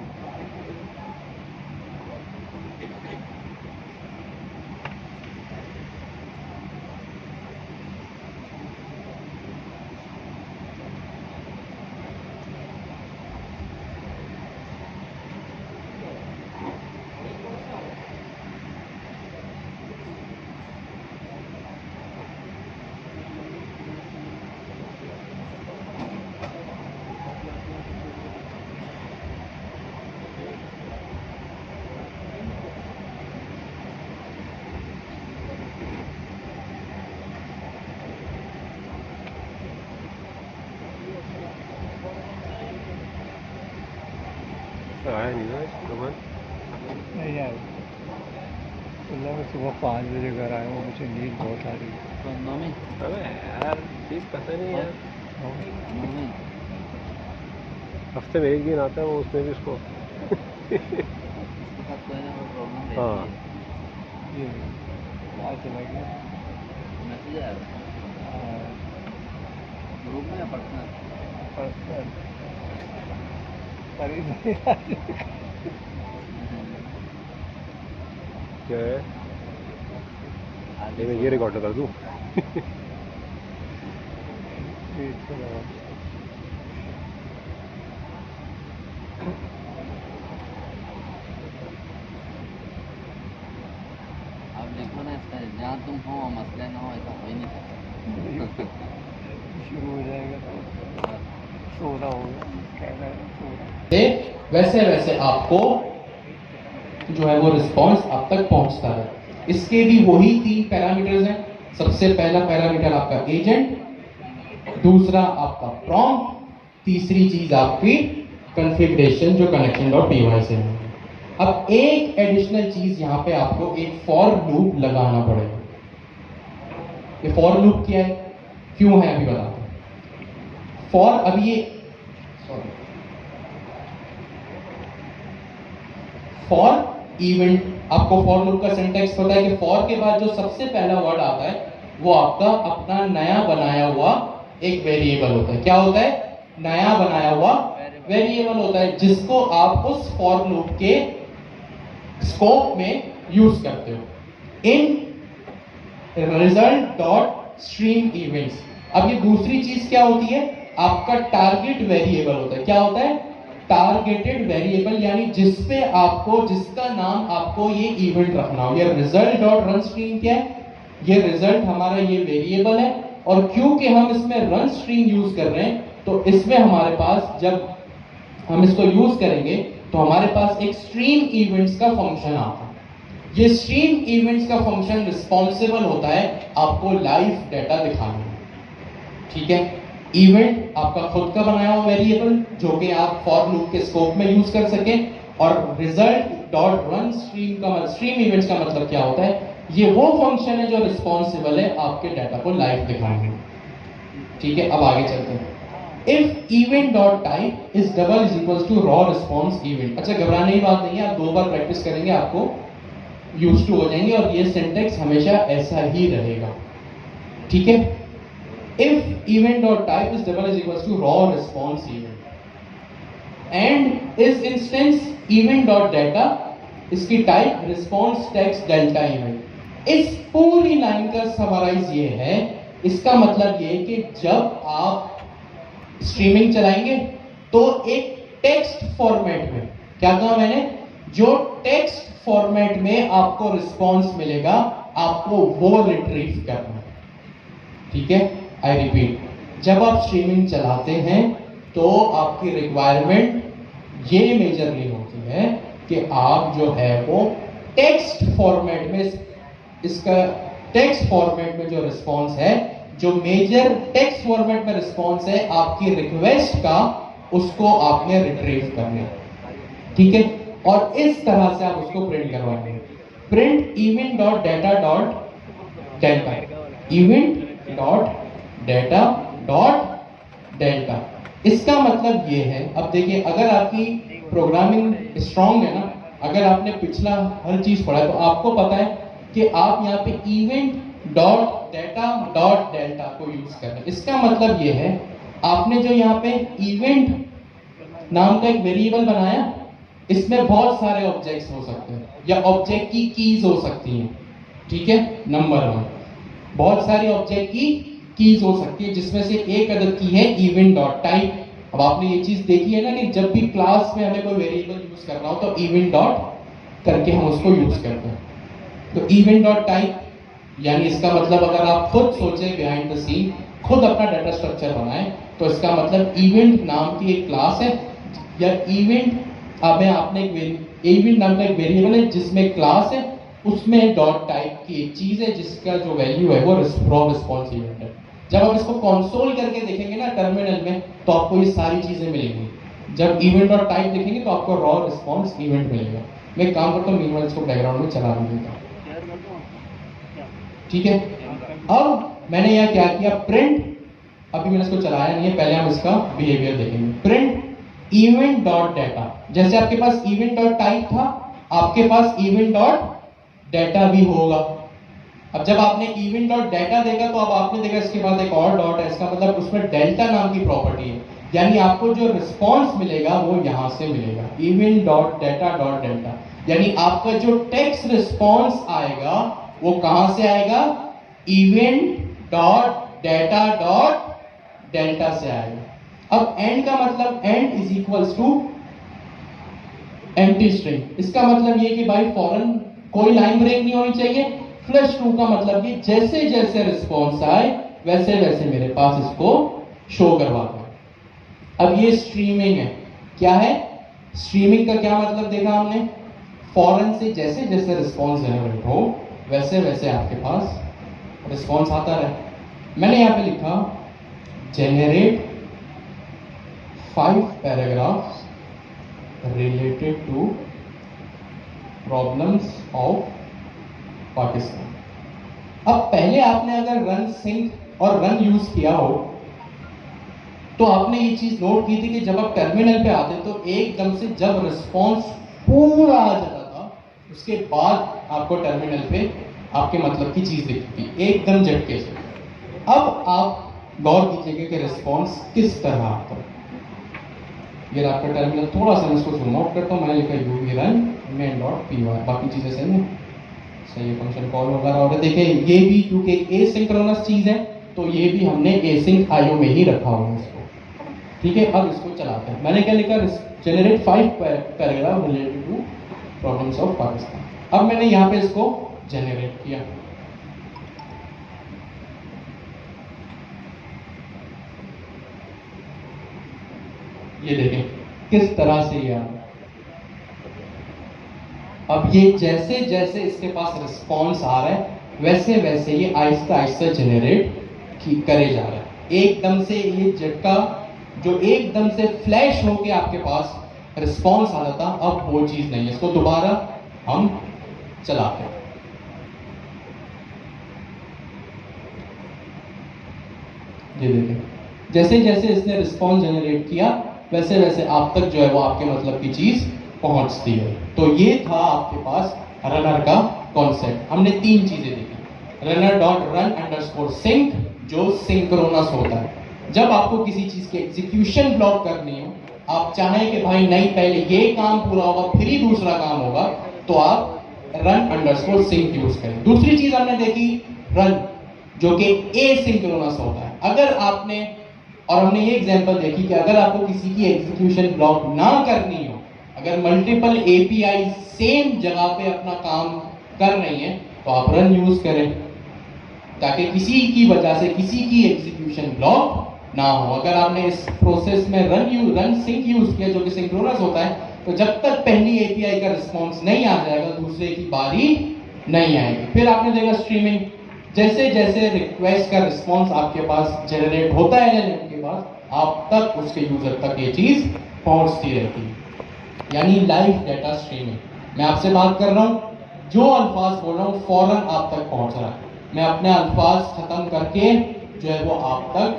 [SPEAKER 3] आया नहीं ना रोमन?
[SPEAKER 4] नहीं यार
[SPEAKER 3] मतलब मैं सुबह 5 बजे घर आया हूँ, मुझे नींद बहुत आ रही है। अबे यार प्लीज पता नहीं यार, हफ्ते में एक दिन आता है वो, उसमें भी उसको हाँ ये क्या चला गया पर्सनल क्या है ये मैं ये रिकॉर्ड कर दूँ
[SPEAKER 4] आप देखो ना इसका, जहाँ तुम हो वहाँ मसले ना हो, ऐसा हो ही नहीं सकता।
[SPEAKER 3] शुरू हो जाएगा तो सोना होगा, कहना है सोना।
[SPEAKER 1] से वैसे वैसे आपको जो है वो रिस्पॉन्स आप तक पहुंचता है। इसके भी वही 3 पैरामीटर्स हैं। सबसे पहला पैरामीटर आपका एजेंट, दूसरा आपका प्रॉम्प्ट, तीसरी चीज आपकी कॉन्फ़िगरेशन जो connection.py से है। अब एक एडिशनल चीज यहाँ पे आपको एक फॉर लूप लगाना पड़ेगा। ये फॉर लूप क्या है, क्यों है, अभी बताते हैं। फॉर, अभी ये फॉर इवेंट, आपको फॉर लूप का सिंटैक्स पता है कि फॉर के बाद जो सबसे पहला वर्ड आता है वो आपका अपना नया बनाया हुआ एक वेरिएबल होता है। क्या होता है, नया बनाया हुआ वेरिएबल होता है, जिसको आप उस फॉर लूप के स्कोप में यूज करते हो इन रिजल्ट डॉट स्ट्रीम इवेंट्स। अब ये दूसरी चीज क्या होती है, आपका टारगेट वेरिएबल होता है। क्या होता है, टारगेटेड वेरिएबल, यानी जिसपे आपको, जिसका नाम आपको ये इवेंट रखना हो। ये रिजल्ट डॉट रन स्ट्रीम क्या है, ये रिजल्ट हमारा ये वेरिएबल है, और क्योंकि हम इसमें रन स्ट्रीम यूज कर रहे हैं तो इसमें हमारे पास, जब हम इसको यूज करेंगे तो हमारे पास एक स्ट्रीम इवेंट्स का फंक्शन आता है। ये स्ट्रीम इवेंट्स का फंक्शन रिस्पॉन्सिबल होता है आपको लाइव डाटा दिखाने में। ठीक है, इवेंट आपका खुद का बनाया हुआ वेरिएबल जो कि आप फॉर लूप के स्कोप में यूज कर सके, और result dot run stream events का मतलब क्या होता है, ये वो फंक्शन है जो रिस्पॉन्सिबल है आपके डाटा को लाइव दिखाने में। ठीक है, अब आगे चलते हैं। If event dot type is double is equals to raw response event. अच्छा, घबराने की बात नहीं है, आप 2 बार प्रैक्टिस करेंगे आपको यूज टू हो जाएंगे, और ये सिंटेक्स हमेशा ऐसा ही रहेगा। ठीक है, if event dot type is double is equals to raw response event and is instance event dot data, इसकी type response text delta event। इस पूरी लाइन का समराइज ये है, इसका मतलब ये कि जब आप स्ट्रीमिंग चलाएंगे तो एक टेक्स्ट फॉर्मेट में, क्या कहा मैंने, जो टेक्स्ट फॉर्मेट में आपको रिस्पॉन्स मिलेगा आपको वो रिट्रीव करना है। ठीक है, आई रिपीट, जब आप स्ट्रीमिंग चलाते हैं तो आपकी रिक्वायरमेंट ये मेजरली होती है कि आप जो है वो टेक्स्ट फॉर्मेट में, इसका टेक्स्ट फॉर्मेट में जो रिस्पॉन्स है, जो मेजर टेक्स्ट फॉर्मेट में रिस्पॉन्स है आपकी रिक्वेस्ट का, उसको आपने रिट्रीव करना है। ठीक है, और इस तरह से आप उसको प्रिंट करवाएंगे। Print event dot data dot delta, event dot data dot delta. इसका मतलब ये है, अब देखिए, अगर आपकी प्रोग्रामिंग स्ट्रांग है ना, अगर आपने पिछला हर चीज पढ़ा है तो आपको पता है कि आप यहाँ पे event dot data dot delta को यूज कर रहे हैं। इसका मतलब ये है, आपने जो यहाँ पे इवेंट नाम का एक वेरिएबल बनाया, इसमें बहुत सारे ऑब्जेक्ट्स हो सकते हैं या ऑब्जेक्ट की कीज हो सकती हैं। ठीक है, नंबर 1, बहुत सारी ऑब्जेक्ट की कीज हो सकती है, जिसमें से एक अदद की है इवेंट डॉट टाइप। अब आपने ये चीज देखी है ना कि जब भी क्लास में हमें कोई वेरिएबल यूज करना हो तो इवेंट डॉट करके हम उसको यूज करते हैं। तो इवेंट डॉट टाइप, यानी इसका मतलब अगर आप खुद सोचें बिहाइंड द सीन, खुद अपना डाटा स्ट्रक्चर बनाएं, तो इसका मतलब इवेंट नाम की एक क्लास है, या इवेंट आपने एक इवेंट नाम का एक वेरिएबल है जिसमें क्लास है, उसमें डॉट टाइप की एक चीज है जिसका जो वैल्यू है वो रॉ रिस्पॉन्स इवेंट है। जब आप इसको कंसोल करके देखेंगे ना टर्मिनल में, तो आपको ये सारी चीजें मिलेंगी। जब इवेंट डॉट टाइप देखेंगे तो आपको रॉ रिस्पॉन्स इवेंट मिलेगा। मैं एक काम करता हूँ, मीनवाइल इसको बैकग्राउंड में चला देता हूँ। ठीक है, अब मैंने यह क्या किया, प्रिंट, अभी मैंने इसको चलाया नहीं है, पहले हम इसका बिहेवियर देखेंगे। प्रिंट इवेंट डॉट डाटा, जैसे आपके पास इवेंट डॉट टाइप था, आपके पास इवेंट डॉट डाटा भी होगा। अब जब आपने इवेंट डॉट डाटा देखा तो अब आपने देखा इसके बाद एक और डॉट है, इसका मतलब उसमें डेल्टा नाम की प्रॉपर्टी है, यानी आपको जो रिस्पॉन्स मिलेगा वो यहां से मिलेगा, event dot data dot delta, यानी आपका जो टेक्स्ट रिस्पॉन्स आएगा वो कहां से आएगा, event dot data dot delta से आएगा। अब एंड का मतलब end is equals to empty string, इसका मतलब ये कि भाई फौरन कोई लाइन ब्रेक नहीं होनी चाहिए। फ्लश टू का मतलब ये जैसे जैसे रिस्पॉन्स आए वैसे वैसे मेरे पास इसको शो करवाता है। अब ये स्ट्रीमिंग है, क्या है स्ट्रीमिंग का क्या मतलब देखा हमने, फौरन से जैसे जैसे रिस्पॉन्स जनरेट हो वैसे वैसे आपके पास रिस्पॉन्स आता रहे। मैंने यहां पे लिखा generate 5 paragraphs related to problems of Pakistan. अब पहले आपने अगर रन सिंक और रन यूज किया हो तो आपने ये चीज नोट की थी कि जब आप टर्मिनल पे आते तो एकदम से जब रिस्पॉन्स पूरा आ जाता था उसके बाद आपको टर्मिनल पे आपके मतलब की चीज दिखती थी एकदम झटके से। अब आप गौर कीजिएगा कि रिस्पॉन्स किस तरह आता है। ये आपका टर्मिनल, थोड़ा सा मैं इसको जूम आउट करता हूँ, मैंने लिखा UV run main dot P Y, बाकी चीजें सही है, सही है, फंक्शन कॉल वगैरह। और देखिए ये भी क्योंकि एसिंक्रोनस चीज है तो ये भी हमने एसिंक आईओ में ही रखा हुआ है इसको, ठीक है। अब इसको चलाते हैं, मैंने क्या लिखा, generate 5 paragraph related to problems of Pakistan. अब मैंने यहाँ पे इसको जनरेट किया, ये देखें किस तरह से ये आ रहा है। अब ये जैसे जैसे इसके पास रिस्पॉन्स आ रहा है वैसे वैसे ये आहिस्ता आहिस्ता जनरेट करे जा रहा है। एकदम से ये झटका जो एकदम से फ्लैश होके आपके पास रिस्पॉन्स आ जाता, अब वो चीज नहीं है। इसको दोबारा हम चलाते हैं, ये देखें जैसे जैसे इसने रिस्पॉन्स जनरेट किया वैसे वैसे आप तक जो है वो आपके मतलब की चीज पहुंचती है। तो ये था आपके पास रनर का कॉन्सेप्ट। हमने 3 चीजें देखी, runner dot run underscore sync जो सिंक्रोनस होता है, जब आपको किसी चीज की एग्जीक्यूशन ब्लॉक करनी हो, आप चाहें कि भाई नहीं पहले ये काम पूरा होगा फिर ही दूसरा काम होगा, तो आप रन अंडरस्कोर सिंक यूज करें। दूसरी चीज हमने देखी रन जो कि एसिंक्रोनस होता है। अगर आपने, और हमने ये एग्जांपल देखी कि अगर आपको किसी की एग्जीक्यूशन ब्लॉक ना करनी हो, अगर मल्टीपल एपीआई सेम जगह पे अपना काम कर रही हैं तो आप रन यूज करें ताकि किसी की वजह से किसी की एग्जीक्यूशन ब्लॉक ना हो। अगर आपने इस प्रोसेस में रन सिंक यूज किया जो कि सिंक्रोनस होता है, तो जब तक पहली एपीआई का रिस्पॉन्स नहीं आ जाएगा दूसरे की बारी नहीं आएगी। फिर आपने देखा स्ट्रीमिंग, जैसे जैसे रिक्वेस्ट का रिस्पॉन्स आपके पास जनरेट होता है एलएलएम के पास, आप तक उसके यूजर तक ये चीज पहुंचती रहती है, यानी लाइव डेटा स्ट्रीमिंग। मैं आपसे बात कर रहा हूं, जो अल्फाज बोल रहा हूं फौरन आप तक पहुंच रहा है। मैं अपने अल्फाज खत्म करके जो है वो आप तक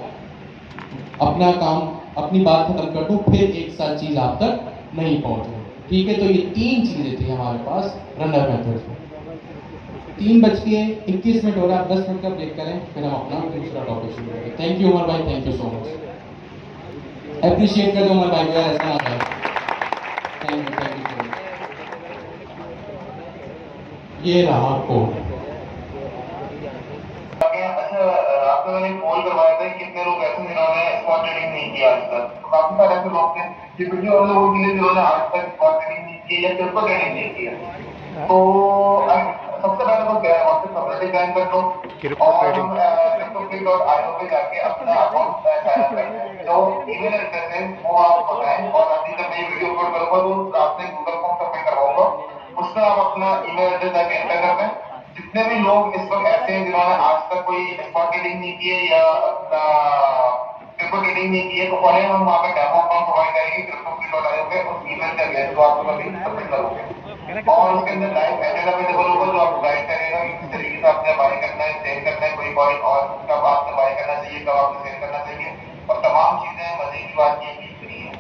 [SPEAKER 1] अपना काम, अपनी बात खत्म कर दूं, फिर एक साथ चीज आप तक नहीं पहुंच रही, ठीक है। तो ये 3 चीजें थी हमारे पास रनर मेथड में। 3:21 हो रहा है, आप 10 मिनट का ब्रेक करें, फिर हम अपना दूसरा टॉपिक शुरू करें। थैंक यू उमर भाई, thank you so much, appreciate कर दो उमर भाई को, ऐसा आता है। Thank you so much. ये रहा कोड।
[SPEAKER 5] आपको मैंने कॉल करवाया था, कितने लोग ऐसे जिन्होंने स्पॉट ट्रेडिंग नहीं किया आज तक। तो काफी सारे ऐसे लोग थे कि वीडियो और लोगों के लिए जिन्होंने आज तक स्पॉट ट्रेडिंग नहीं की या पेपर ट्रेडिंग नहीं किया। तो सबसे पहले तो क्या है, वहाँ पे कम्युनिटी ज्वाइन कर लो और crypto.io पे जाके अपना अकाउंट साइन करें। जो ईमेल एड्रेस है वो आप बताएं, और अभी जब मैं वीडियो अपलोड करूंगा तो आपसे गूगल फॉर्म सबमिट करवाऊंगा, उसमें आप अपना ईमेल एड्रेस जाके एंटर कर दें। जितने भी लोग इस वक्त ऐसे हैं जिन्होंने आज तक कोई स्पॉट ट्रेडिंग नहीं की है या अपना क्रिप्टो ट्रेडिंग नहीं की है, तो उन्हें हम वहाँ पे डेमो फॉर्म प्रोवाइड करेंगे crypto.io पे, उस ईमेल के अगेंस्ट तो आप सबमिट करोगे और उसके अंदर लाइव मेथड अवेलेबल होगा जो आपको गाइड करेगा कि किस तरीके से से आपने बाय करना है, सेल करना है कोई कॉइन, और कब आपने बाय करना चाहिए, कब आपने सेल करना चाहिए, और तमाम चीजें मजे की बात ये की फ्री है।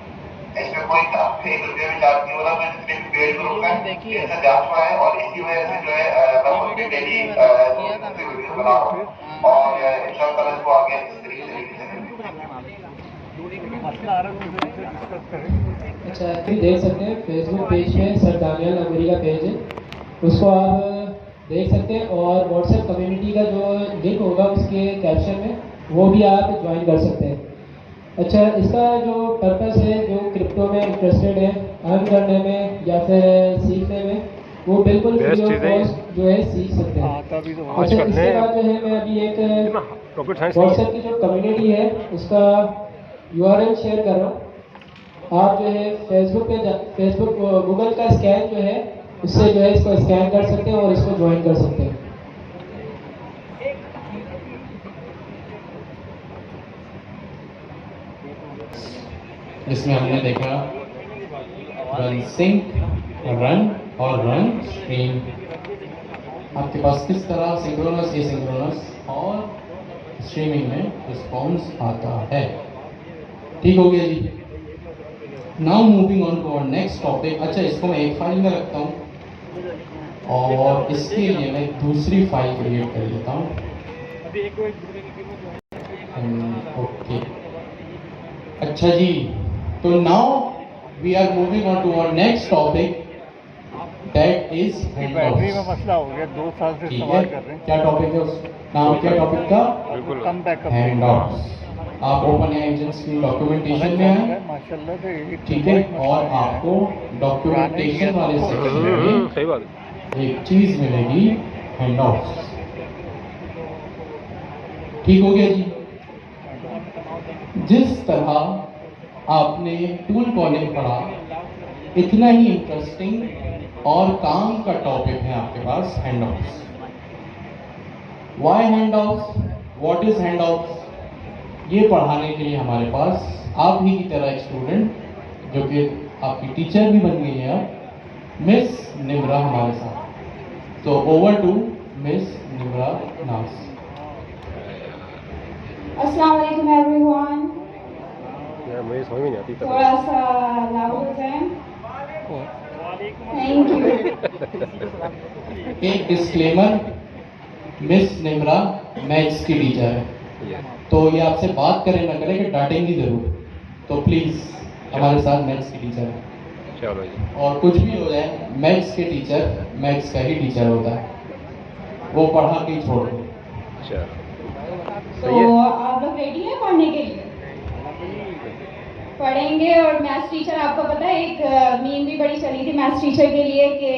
[SPEAKER 5] इसमें कोई ₹1 भी चार्ज नहीं हो रहा। मैं सिर्फ पेड ग्रुप में इससे जा चुका है, और इसी वजह से जो है मैं उसकी डेली वीडियो बना रहा हूँ, और इंशाल्लाह इसको आगे इस तरीके से
[SPEAKER 6] अच्छा, अभी देख सकते हैं फेसबुक पेज पे सर दानियल अमीरी का पेज है, उसको आप देख सकते हैं, और व्हाट्सएप कम्युनिटी का जो लिंक होगा उसके कैप्शन में वो भी आप ज्वाइन कर सकते हैं। अच्छा, इसका जो पर्पस है, जो क्रिप्टो में इंटरेस्टेड है, अर्न करने में या फिर सीखने में, वो बिल्कुल फ्री ऑफ कॉस्ट जो है सीख सकते हैं। अच्छा, इसके बाद जो है मैं अभी एक व्हाट्सएप की जो कम्युनिटी है उसका URL शेयर कर रहा हूँ। आप जो है फेसबुक गूगल का स्कैन जो है उससे जो है इसको स्कैन कर सकते हैं और इसको ज्वाइन कर सकते हैं।
[SPEAKER 1] जिसमें हमने देखा रन सिंक, रन और रन स्ट्रीम। आपके पास किस तरह सिंक्रोनस, एसिंक्रोनस और स्ट्रीमिंग में रिस्पॉन्स आता है। ठीक हो गया जी। Now moving on to our next topic. अच्छा, इसको मैं एक फाइल में रखता हूँ और इसके लिए मैं दूसरी फाइल क्रिएट कर लेता हूँ। ओके, अच्छा जी, तो now we are moving on to our next topic, that is
[SPEAKER 3] battery का मसला हो गया, 2 साल से
[SPEAKER 1] ठीक
[SPEAKER 3] सवाल
[SPEAKER 1] है,
[SPEAKER 3] कर रहे हैं।
[SPEAKER 1] क्या टॉपिक है नाम, क्या टॉपिक का?
[SPEAKER 3] कम बैकअप
[SPEAKER 1] हैंडआउट्स। आप ओपन एजेंट्स की डॉक्यूमेंटेशन में आए,
[SPEAKER 3] माशाल्लाह से
[SPEAKER 1] ठीक है, और आपको डॉक्यूमेंटेशन वाले सेक्शन में
[SPEAKER 3] सही बात
[SPEAKER 1] एक चीज मिलेगी, हैंडआउट्स। ठीक हो गया जी। जिस तरह आपने टूल कॉलिंग पढ़ा, इतना ही इंटरेस्टिंग और काम का टॉपिक है आपके पास handouts. Why handouts, what is handouts, ये पढ़ाने के लिए हमारे पास आप ही की तरह एक स्टूडेंट जो कि आपकी टीचर भी बन गई है, मिस निम्रा हमारे साथ। तो ओवर टू मिस निम्रा नास।
[SPEAKER 7] अस्सलाम वालेकुम एवरीवन।
[SPEAKER 3] यार मुझे समझ में नहीं आती
[SPEAKER 7] थोड़ा सा लाउड हो जाए, थैंक यू।
[SPEAKER 1] एक डिस्क्लेमर, मिस निम्रा मैथ्स की टीचर है, तो ये आपसे बात करें ना करें कि डांटेंगी जरूर, तो प्लीज हमारे साथ मैथ्स की टीचर है।
[SPEAKER 3] चलो जी।
[SPEAKER 1] और कुछ भी हो जाए, मैथ्स के टीचर मैथ्स का ही टीचर होता है, वो पढ़ा के छोड़ दो।
[SPEAKER 3] चलो
[SPEAKER 7] तो आप लोग रेडी हैं पढ़ने के लिए? पढ़ेंगे। और मैथ्स टीचर, आपको पता है एक मीम भी बड़ी चली थी मैथ्स टीचर के लिए कि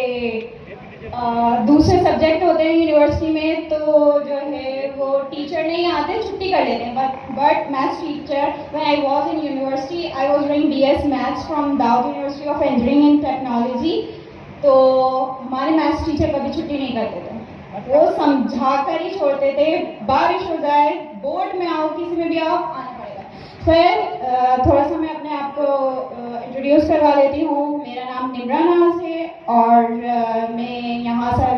[SPEAKER 7] दूसरे सब्जेक्ट होते हैं यूनिवर्सिटी में तो जो है वो टीचर नहीं आते, छुट्टी कर लेते हैं, but maths teacher, when I was in university, I was doing BS maths from Dawood university of engineering and technology. तो हमारे मैथ्स टीचर कभी छुट्टी नहीं करते थे, वो समझा कर ही छोड़ते थे, बारिश हो जाए, बोर्ड में आओ, किसी में भी आओ, आना पड़ेगा। फिर थोड़ा सा मैं अपने आप को इंट्रोड्यूस करवा लेती हूँ। मेरा नाम निम्रा नाज है और मैं यहाँ सर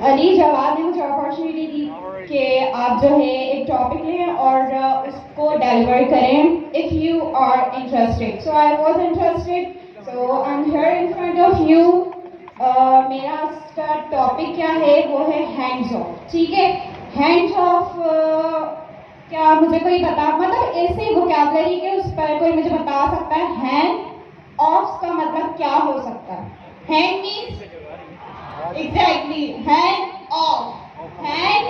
[SPEAKER 7] अली जवाद ने मुझे अपॉर्चुनिटी दी कि आप जो है एक टॉपिक लें और उसको डिलीवर करें if you are interested. So I was interested, so I am here in front of you. मेरा इसका टॉपिक क्या है, वो है हैंड्स ऑफ। ठीक है, हैंड्स ऑफ क्या मुझे कोई बता, मतलब ऐसे वोकैबुलरी के उस पर कोई मुझे बता सकता है हैंड ऑफ का मतलब क्या हो सकता है? Hand means exactly hand of, hand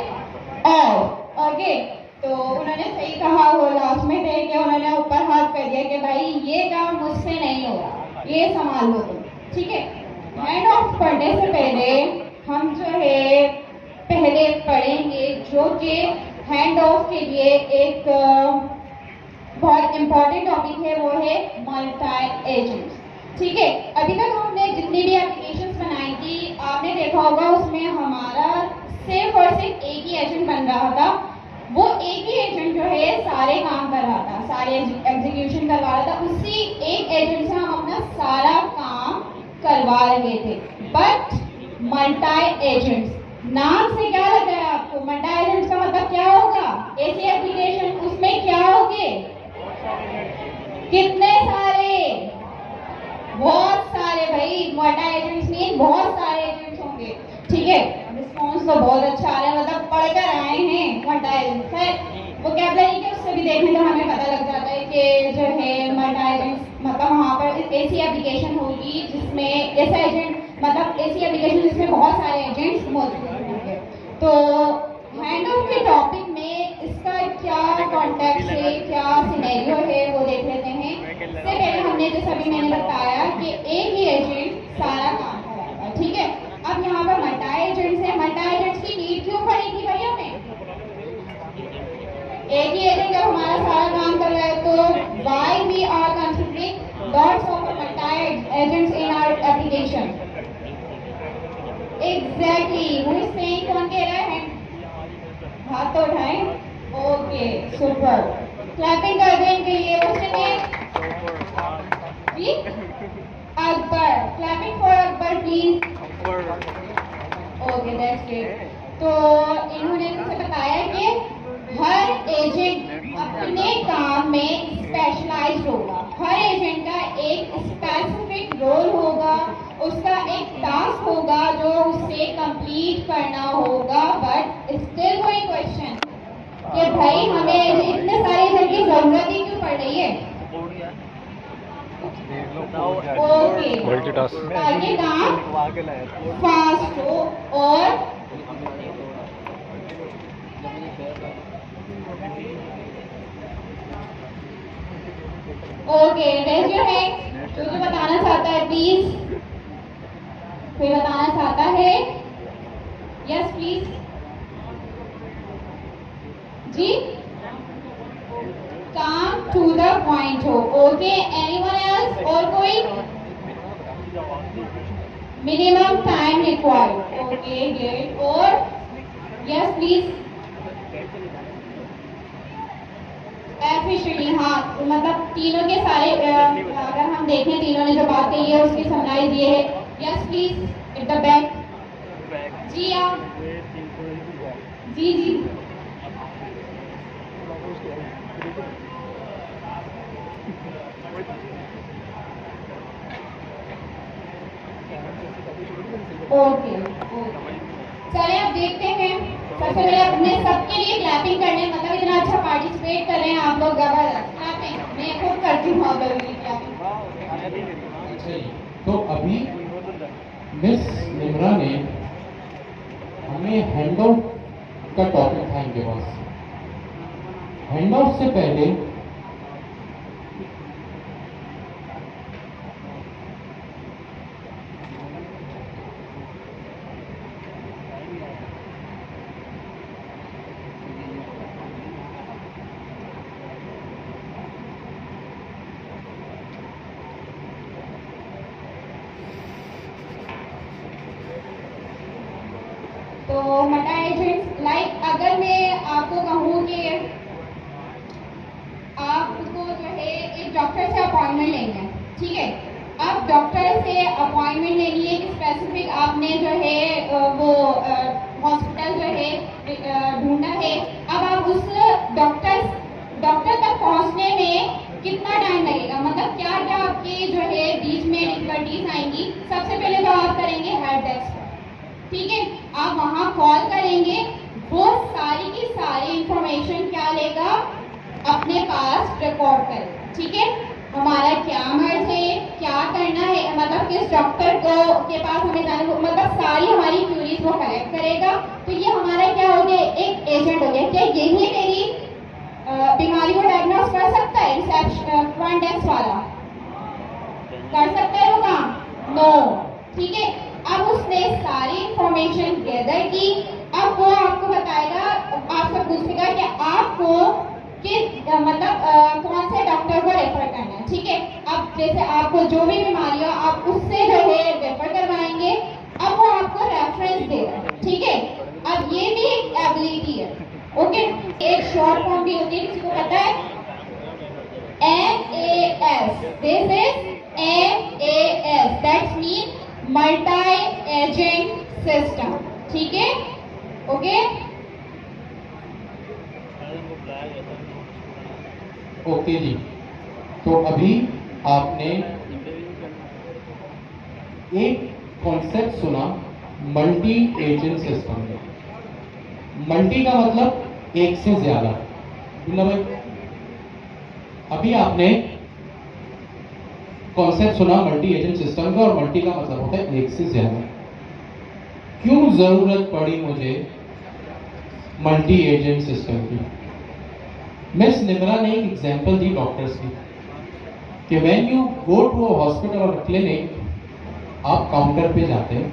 [SPEAKER 7] of. Okay, तो उन्होंने सही कहा, वो लास्ट में थे कि उन्होंने ऊपर हाथ कर दिया कि भाई ये काम मुझसे नहीं हो रहा, ये संभाल लो तुम। ठीक है, हैंड ऑफ पढ़ने से पहले हम जो है पहले पढ़ेंगे जो कि हैंड ऑफ के लिए एक बहुत इंपॉर्टेंट टॉपिक है, वो है मल्टी एजेंट्स। ठीक है, अभी तक हमने जितनी भी एप्लीकेशंस बनाई थी, आपने देखा होगा उसमें हमारा सिर्फ और सिर्फ एक ही एजेंट बन रहा था। वो एक ही एजेंट जो है सारे काम कर रहा था, सारे एग्जीक्यूशन करवा रहा था, उसी एक एजेंट से हम अपना सारा काम करवा रहे थे। बट मल्टी एजेंट्स, नाम से क्या लग रहा है आपको? मल्टी एजेंट्स का मतलब क्या होगा? ऐसी एप्लीकेशन, उसमें क्या होंगे? कितने सारे? बहुत सारे भाई। मल्टी एजेंट्स मीन बहुत सारे एजेंट्स होंगे, ठीक है। रिस्पॉन्स तो बहुत अच्छा आ रहा है, मतलब पढ़कर आए हैं मल्टी एजेंट्स है। वो कैबलरी के उससे भी देखने तो हमें पता लग जाता है कि जो है मल्टी एजेंट्स मतलब वहाँ पर ऐसी एप्लीकेशन होगी जिसमें ऐसा एजेंट मतलब ऐसी एप्लीकेशन जिसमें बहुत सारे एजेंट्स मौजूद होंगे। तो हैंड ऑफ के टॉपिक में इसका क्या कॉन्टेक्स्ट है, क्या सिनेरियो है वो देख लेते हैं। इससे पहले हमने जैसा भी मैंने बताया कि एक ही एजेंट सारा काम कराएगा, ठीक है। अब यहाँ पर मल्टी एजेंट्स है। मल्टी एजेंट्स की नीड क्यों पड़ेगी भाई हमें? एक ही एजेंट जब हमारा सारा काम कर रहा है तो why we are considering lots of multi agents in our application? Exactly, who is saying? कौन कह रहा है? हाथ तो उठाएं। Okay, super. क्लैपिंग कर दें इनके लिए। क्वेश्चन है जी Akbar. Clapping for Akbar please. Okay, that's great. तो इन्होंने मुझे बताया कि हर एजेंट अपने काम में स्पेशलाइज्ड होगा। हर एजेंट का एक स्पेसिफिक रोल होगा, उसका एक टास्क होगा जो उसे कंप्लीट करना होगा। बट स्टिल कोई क्वेश्चन कि भाई हमें इतने सारे एजेंट की जरूरत ही क्यों पड़ रही है? ओके, ताकि काम फास्ट हो और ओके, रेज योर हैंड जो बताना चाहता है प्लीज। कोई बताना चाहता है? यस प्लीज जी। काम टू द पॉइंट हो। Okay, anyone else? और कोई? Minimum time required. Okay, great. और यस प्लीज। एफिशिएंटली, हाँ, मतलब तीनों के सारे अगर हम देखें तीनों ने जो बात कही है उसकी समराइज ये है। Yes please at the back. जी आप जी जी ओके, चलिए अब देखते हैं। सबसे पहले अपने सबके लिए क्लैपिंग करने, मतलब इतना अच्छा पार्टिसिपेट कर रहे हैं आप लोग, जबरदस्त क्लैपिंग। मैं खुद करती हूँ आप लोगों के लिए क्लैपिंग।
[SPEAKER 1] तो अभी मिस निम्रा ने हमें हैंडआउट का टॉपिक था इनके पास। हैंडआउट से पहले
[SPEAKER 7] तो मल्टी एजेंट्स लाइक अगर मैं आपको कहूँ कि आपको जो है एक डॉक्टर से अपॉइंटमेंट लेनी है, ठीक है। अब डॉक्टर से अपॉइंटमेंट लेनी है कि स्पेसिफिक आपने जो है वो हॉस्पिटल जो है ढूंढा है। अब आप उस डॉक्टर तक पहुंचने में कितना टाइम लगेगा, मतलब क्या क्या आपकी जो है बीच में डिफिकल्टीज आएंगी। सबसे पहले तो आप करेंगे हेल्प डेस्क पर, ठीक है। आप वहां कॉल करेंगे, वो सारी की सारी इंफॉर्मेशन क्या लेगा, अपने पास रिकॉर्ड करेगा, ठीक है। हमारा क्या मर्ज है, क्या करना है, मतलब किस डॉक्टर को के पास हमें जाने को, मतलब सारी हमारी क्यूरीज वो कलेक्ट करेगा। तो ये हमारा क्या हो गया, एक एजेंट हो गया। क्या यही मेरी बीमारी को डायग्नोस कर सकता है रिसेप्शन फ्रंट डेस्क वाला? कर सकता है वो काम? नो, ठीक है। अब उसने सारी इंफॉर्मेशन गैदर की। अब वो आपको बताएगा, आपसे पूछेगा कि आपको मतलब कौन से डॉक्टर को रेफर करना है, ठीक है। अब जैसे आपको जो भी बीमारी हो आप उससे जो है रेफर करवाएंगे। अब वो आपको रेफरेंस देगा, ठीक है। अब ये भी एक एबिलिटी है, ओके। एक शॉर्ट फॉर्म भी होती है, किसी को पता है? MAS, this is MAS, that's mean multi agent system, ठीक है। ओके?
[SPEAKER 1] ओके जी, तो अभी आपने एक कॉन्सेप्ट सुना मल्टी एजेंट सिस्टम का। मल्टी का मतलब एक से ज्यादा, मतलब अभी आपने कॉन्सेप्ट सुना मल्टी एजेंट सिस्टम का, और मल्टी का मतलब होता है एक से ज्यादा। क्यों जरूरत पड़ी मुझे मल्टी एजेंट सिस्टम की? मिस निमरा ने एक एग्जांपल दी डॉक्टर्स की कि when you go to a hospital और क्लिनिक, आप काउंटर पे जाते हैं,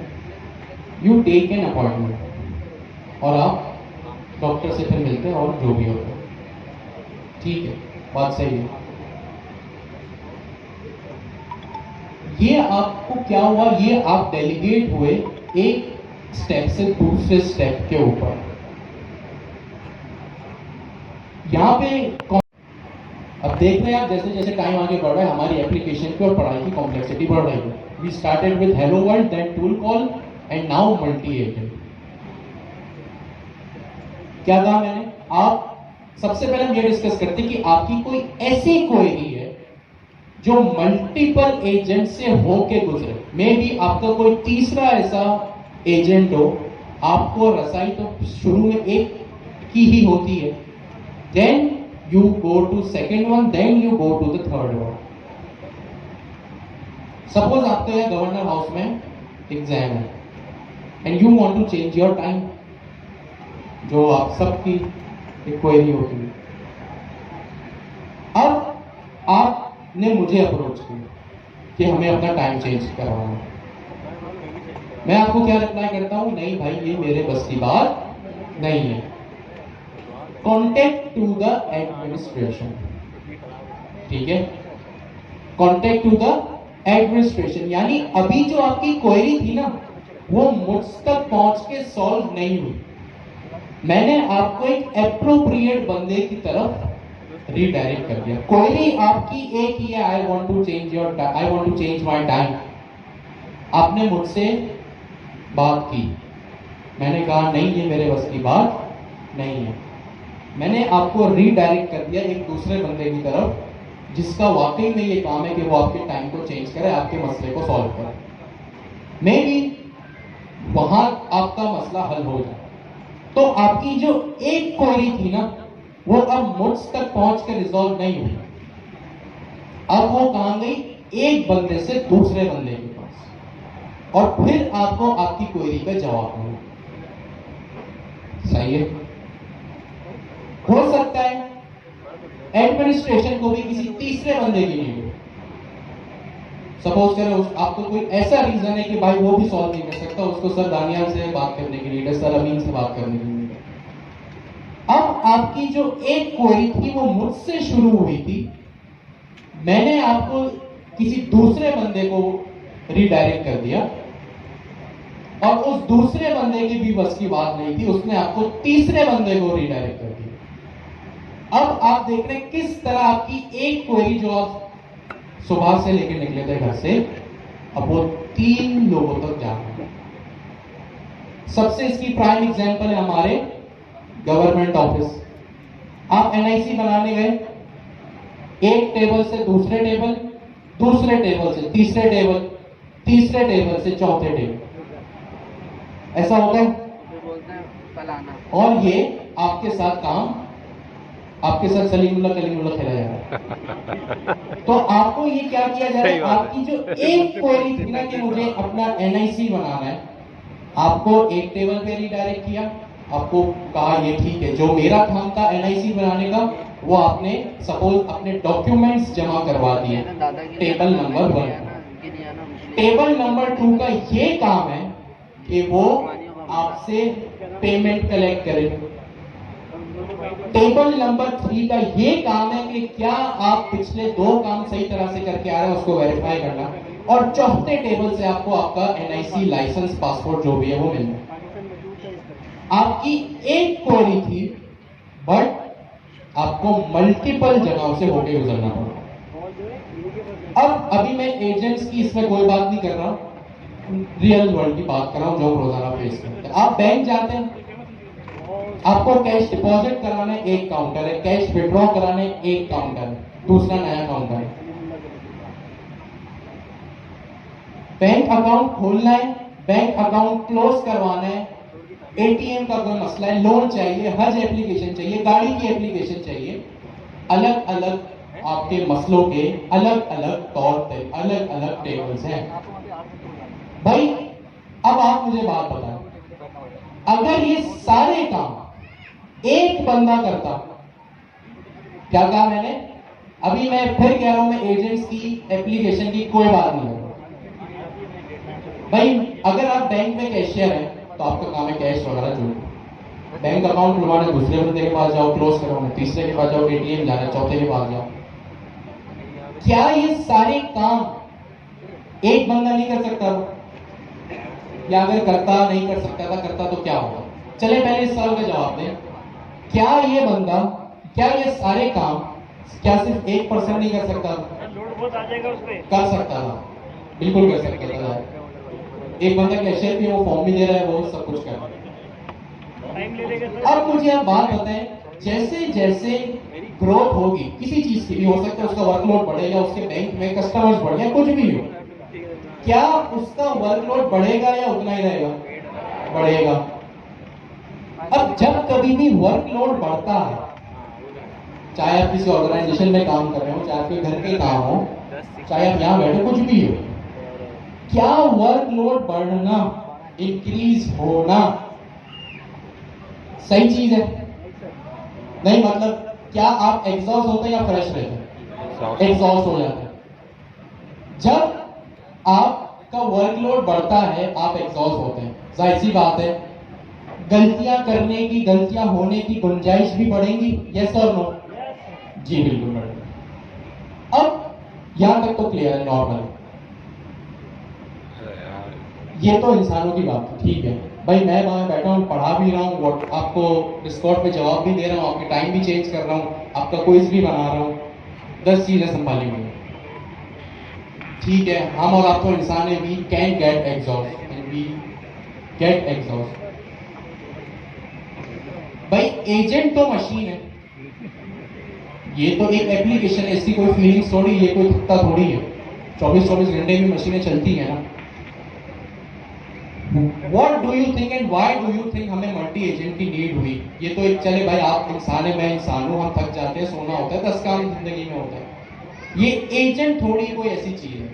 [SPEAKER 1] यू टेक एन अपॉइंटमेंट और आप डॉक्टर से फिर मिलते हैं और जो भी होता है। ठीक है, बात सही है। ये आपको क्या हुआ, ये आप डेलीगेट हुए एक स्टेप से दूसरे स्टेप के ऊपर। यहां पे अब देख रहे हैं आप, जैसे जैसे टाइम आगे बढ़ रहा है हमारी एप्लीकेशन की और पढ़ाई की कॉम्प्लेक्सिटी बढ़ रही है। We started with hello world, then tool call and now multi agent. क्या कहा मैंने? आप सबसे पहले हम ये डिस्कस करते हैं कि आपकी कोई ऐसी क्वेरी है जो मल्टीपल एजेंट से होके गुजरे। मे बी आपका कोई तीसरा ऐसा एजेंट हो। आपको रसाई तो शुरू में एक की ही होती है, then you go to second one, then you go to the third one. Suppose आपके यहाँ गवर्नर हाउस में एग्जाम है and you want to change your time, जो आप सबकी एक क्वेरी होती है। अब आपने मुझे अप्रोच किया कि हमें अपना टाइम चेंज करवाना है। मैं आपको क्या रिप्लाई करता हूं? नहीं भाई, ये मेरे बस की बात नहीं है। Contact to the administration. ठीक है, कॉन्टेक्ट टू द एडमिनिस्ट्रेशन, यानी अभी जो आपकी क्वेरी थी ना, वो मुझ तक पहुंच के सॉल्व नहीं हुई। मैंने आपको एक एप्रोप्रिएट बंदे की तरफ रीडायरेक्ट कर दिया। क्वेरी आपकी एक ही है, I want to change my time. आपने मुझसे बात की, मैंने कहा नहीं, ये मेरे बस की बात नहीं है। मैंने आपको रीडायरेक्ट कर दिया एक दूसरे बंदे की तरफ, जिसका वाकई में ये काम है कि वो आपके टाइम को चेंज करे, आपके मसले को सॉल्व करे। मे बी वहां आपका मसला हल हो जाए। तो आपकी जो एक क्वेरी थी ना, वो अब मुझ तक पहुंच कर रिजॉल्व नहीं हुई। अब वो कहां गई? एक बंदे से दूसरे बंदे के पास, और फिर आपको आपकी क्वेरी का जवाब मिला। सही है? हो सकता है एडमिनिस्ट्रेशन को भी किसी तीसरे बंदे की नीड हो। सपोज करो आपको कोई ऐसा रीजन है कि भाई वो भी सॉल्व नहीं कर सकता, उसको सर दानियाल से बात करने की नीड है, सर अमीन से बात करने की नीड है। अब आपकी जो एक क्वेरी थी वो मुझसे शुरू हुई थी, मैंने आपको किसी दूसरे बंदे को रीडायरेक्ट कर दिया, और उस दूसरे बंदे की भी बस की बात नहीं थी, उसने आपको तीसरे बंदे को रीडायरेक्ट कर दिया। अब आप देख रहे हैं किस तरह आपकी एक क्वेरी जो आप सुबह से लेकर निकले थे घर से, अब वो 3 लोगों तक जा रही है। सबसे इसकी प्राइम एग्जांपल है हमारे गवर्नमेंट ऑफिस। आप एनआईसी बनाने गए, एक टेबल से दूसरे टेबल, दूसरे टेबल से तीसरे टेबल, तीसरे टेबल से चौथे टेबल, ऐसा होता है। और ये आपके साथ काम, आपके साथ सलीमुल्लाह कलीमुल्लाह खेला जा रहा है। तो आपको ये क्या किया जा रहा है? आपकी जो एक क्वेरी थी ना कि मुझे अपना एनआईसी बनाना है, आपको एक टेबल पे रीडायरेक्ट किया, आपको कहा ये ठीक है, जो मेरा काम था एनआईसी बनाने का, वो आपने सपोज अपने डॉक्यूमेंट्स जमा करवा दिए टेबल नंबर 1। टेबल नंबर 2 का ये काम है कि वो आपसे पेमेंट कलेक्ट करे। टेबल नंबर 3 का ये काम है कि क्या आप पिछले 2 काम सही तरह से करके आ रहे हैं, उसको वेरीफाई करना। और चौथे टेबल से आपको आपका एनआईसी लाइसेंस, पासपोर्ट जो भी है वो मिल जाए। आपकी एक क्वेरी थी, बट आपको मल्टीपल जगहों से होके गुजरना पड़ा। अब अभी मैं एजेंट्स की इसमें कोई बात नहीं कर रहा, रियल वर्ल्ड की बात कर रहा हूं जो रोजाना फेस करते हैं। आप बैंक जाते हैं, आपको कैश डिपॉजिट कराने एक काउंटर है, कैश विड्रॉ कराने एक काउंटर है, दूसरा नया काउंटर है। बैंक अकाउंट खोलना है, बैंक अकाउंट क्लोज करवाना है, एटीएम का कोई मसला है, लोन चाहिए, हज एप्लीकेशन चाहिए, गाड़ी की एप्लीकेशन चाहिए, अलग अलग आपके मसलों के अलग अलग तौर पे अलग अलग टेबल्स हैं। भाई अब आप मुझे बात बताएं, अगर ये सारे काम एक बंदा करता, क्या कहा मैंने? अभी मैं फिर कह रहा हूं, मैं एजेंट्स की एप्लीकेशन की कोई बात नहीं कर। भाई अगर आप बैंक में कैशियर हैं तो आपका काम है कैश वगैरह जोड़ना, बैंक अकाउंट खुलवाने दूसरे बंदे के पास जाओ, क्लोज करवाने तीसरे के पास जाओ, एटीएम जाना चौथे के पास जाओ। क्या ये सारे काम एक बंदा नहीं कर सकता? या अगर करता नहीं कर सकता था, करता तो क्या होगा? चले पहले इस सवाल का जवाब दें, क्या ये बंदा, क्या ये सारे काम क्या सिर्फ 1% नहीं कर सकता? कर सकता था, बिल्कुल कर सकता था। एक बंदा कैशियर भी, वो फॉर्म भी दे रहा है, वो सब कुछ कर रहा है। अब मुझे आप बात बताएं, जैसे जैसे ग्रोथ होगी किसी चीज की भी, हो सकता है उसका वर्कलोड बढ़ेगा, उसके बैंक में कस्टमर्स बढ़ गए, कुछ भी हो, क्या उसका वर्कलोड बढ़ेगा या उतना ही रहेगा? बढ़ेगा। अब जब कभी भी वर्कलोड बढ़ता है, चाहे आप किसी ऑर्गेनाइजेशन में काम कर रहे हो, चाहे आपके घर के काम हो, चाहे आप यहां बैठे, कुछ भी हो, क्या वर्कलोड बढ़ना, इंक्रीज होना सही चीज है? नहीं, मतलब क्या आप एग्जॉस्ट होते हैं या फ्रेश रहते हैं? एग्जॉस्ट हो जाते हैं। जब आपका वर्कलोड बढ़ता है आप एग्जॉस्ट होते हैं, जाहिर सी बात है, गलतियां करने की, गलतियां होने की गुंजाइश भी बढ़ेंगी। यस और नो? जी बिल्कुल बढ़ेगी। अब यहां तक तो क्लियर है, नॉर्मल। ये तो इंसानों की बात है, ठीक है भाई। मैं वहां बैठा हूँ, पढ़ा भी रहा हूँ, आपको डिस्कॉर्ड पे जवाब भी दे रहा हूँ, आपके टाइम भी चेंज कर रहा हूँ, आपका क्विज भी बना रहा हूँ, 10 चीजें संभाली हुई, ठीक है। हम और आप तो इंसान है, we can get exhaust and we get exhaust. भाई एजेंट तो मशीन है, ये तो एक एप्लीकेशन है, इसकी कोई फीलिंग्स थोड़ी, ये कोई थकता थोड़ी है। 24-24 घंटे भी मशीनें चलती है ना। What do you think and why do you think हमें मल्टी एजेंट की नीड हुई? ये तो एक, चले भाई आप इंसान है, मैं इंसान हूं, हम थक जाते हैं, सोना होता है, 10 काम जिंदगी में होता है। ये एजेंट थोड़ी कोई ऐसी चीज है।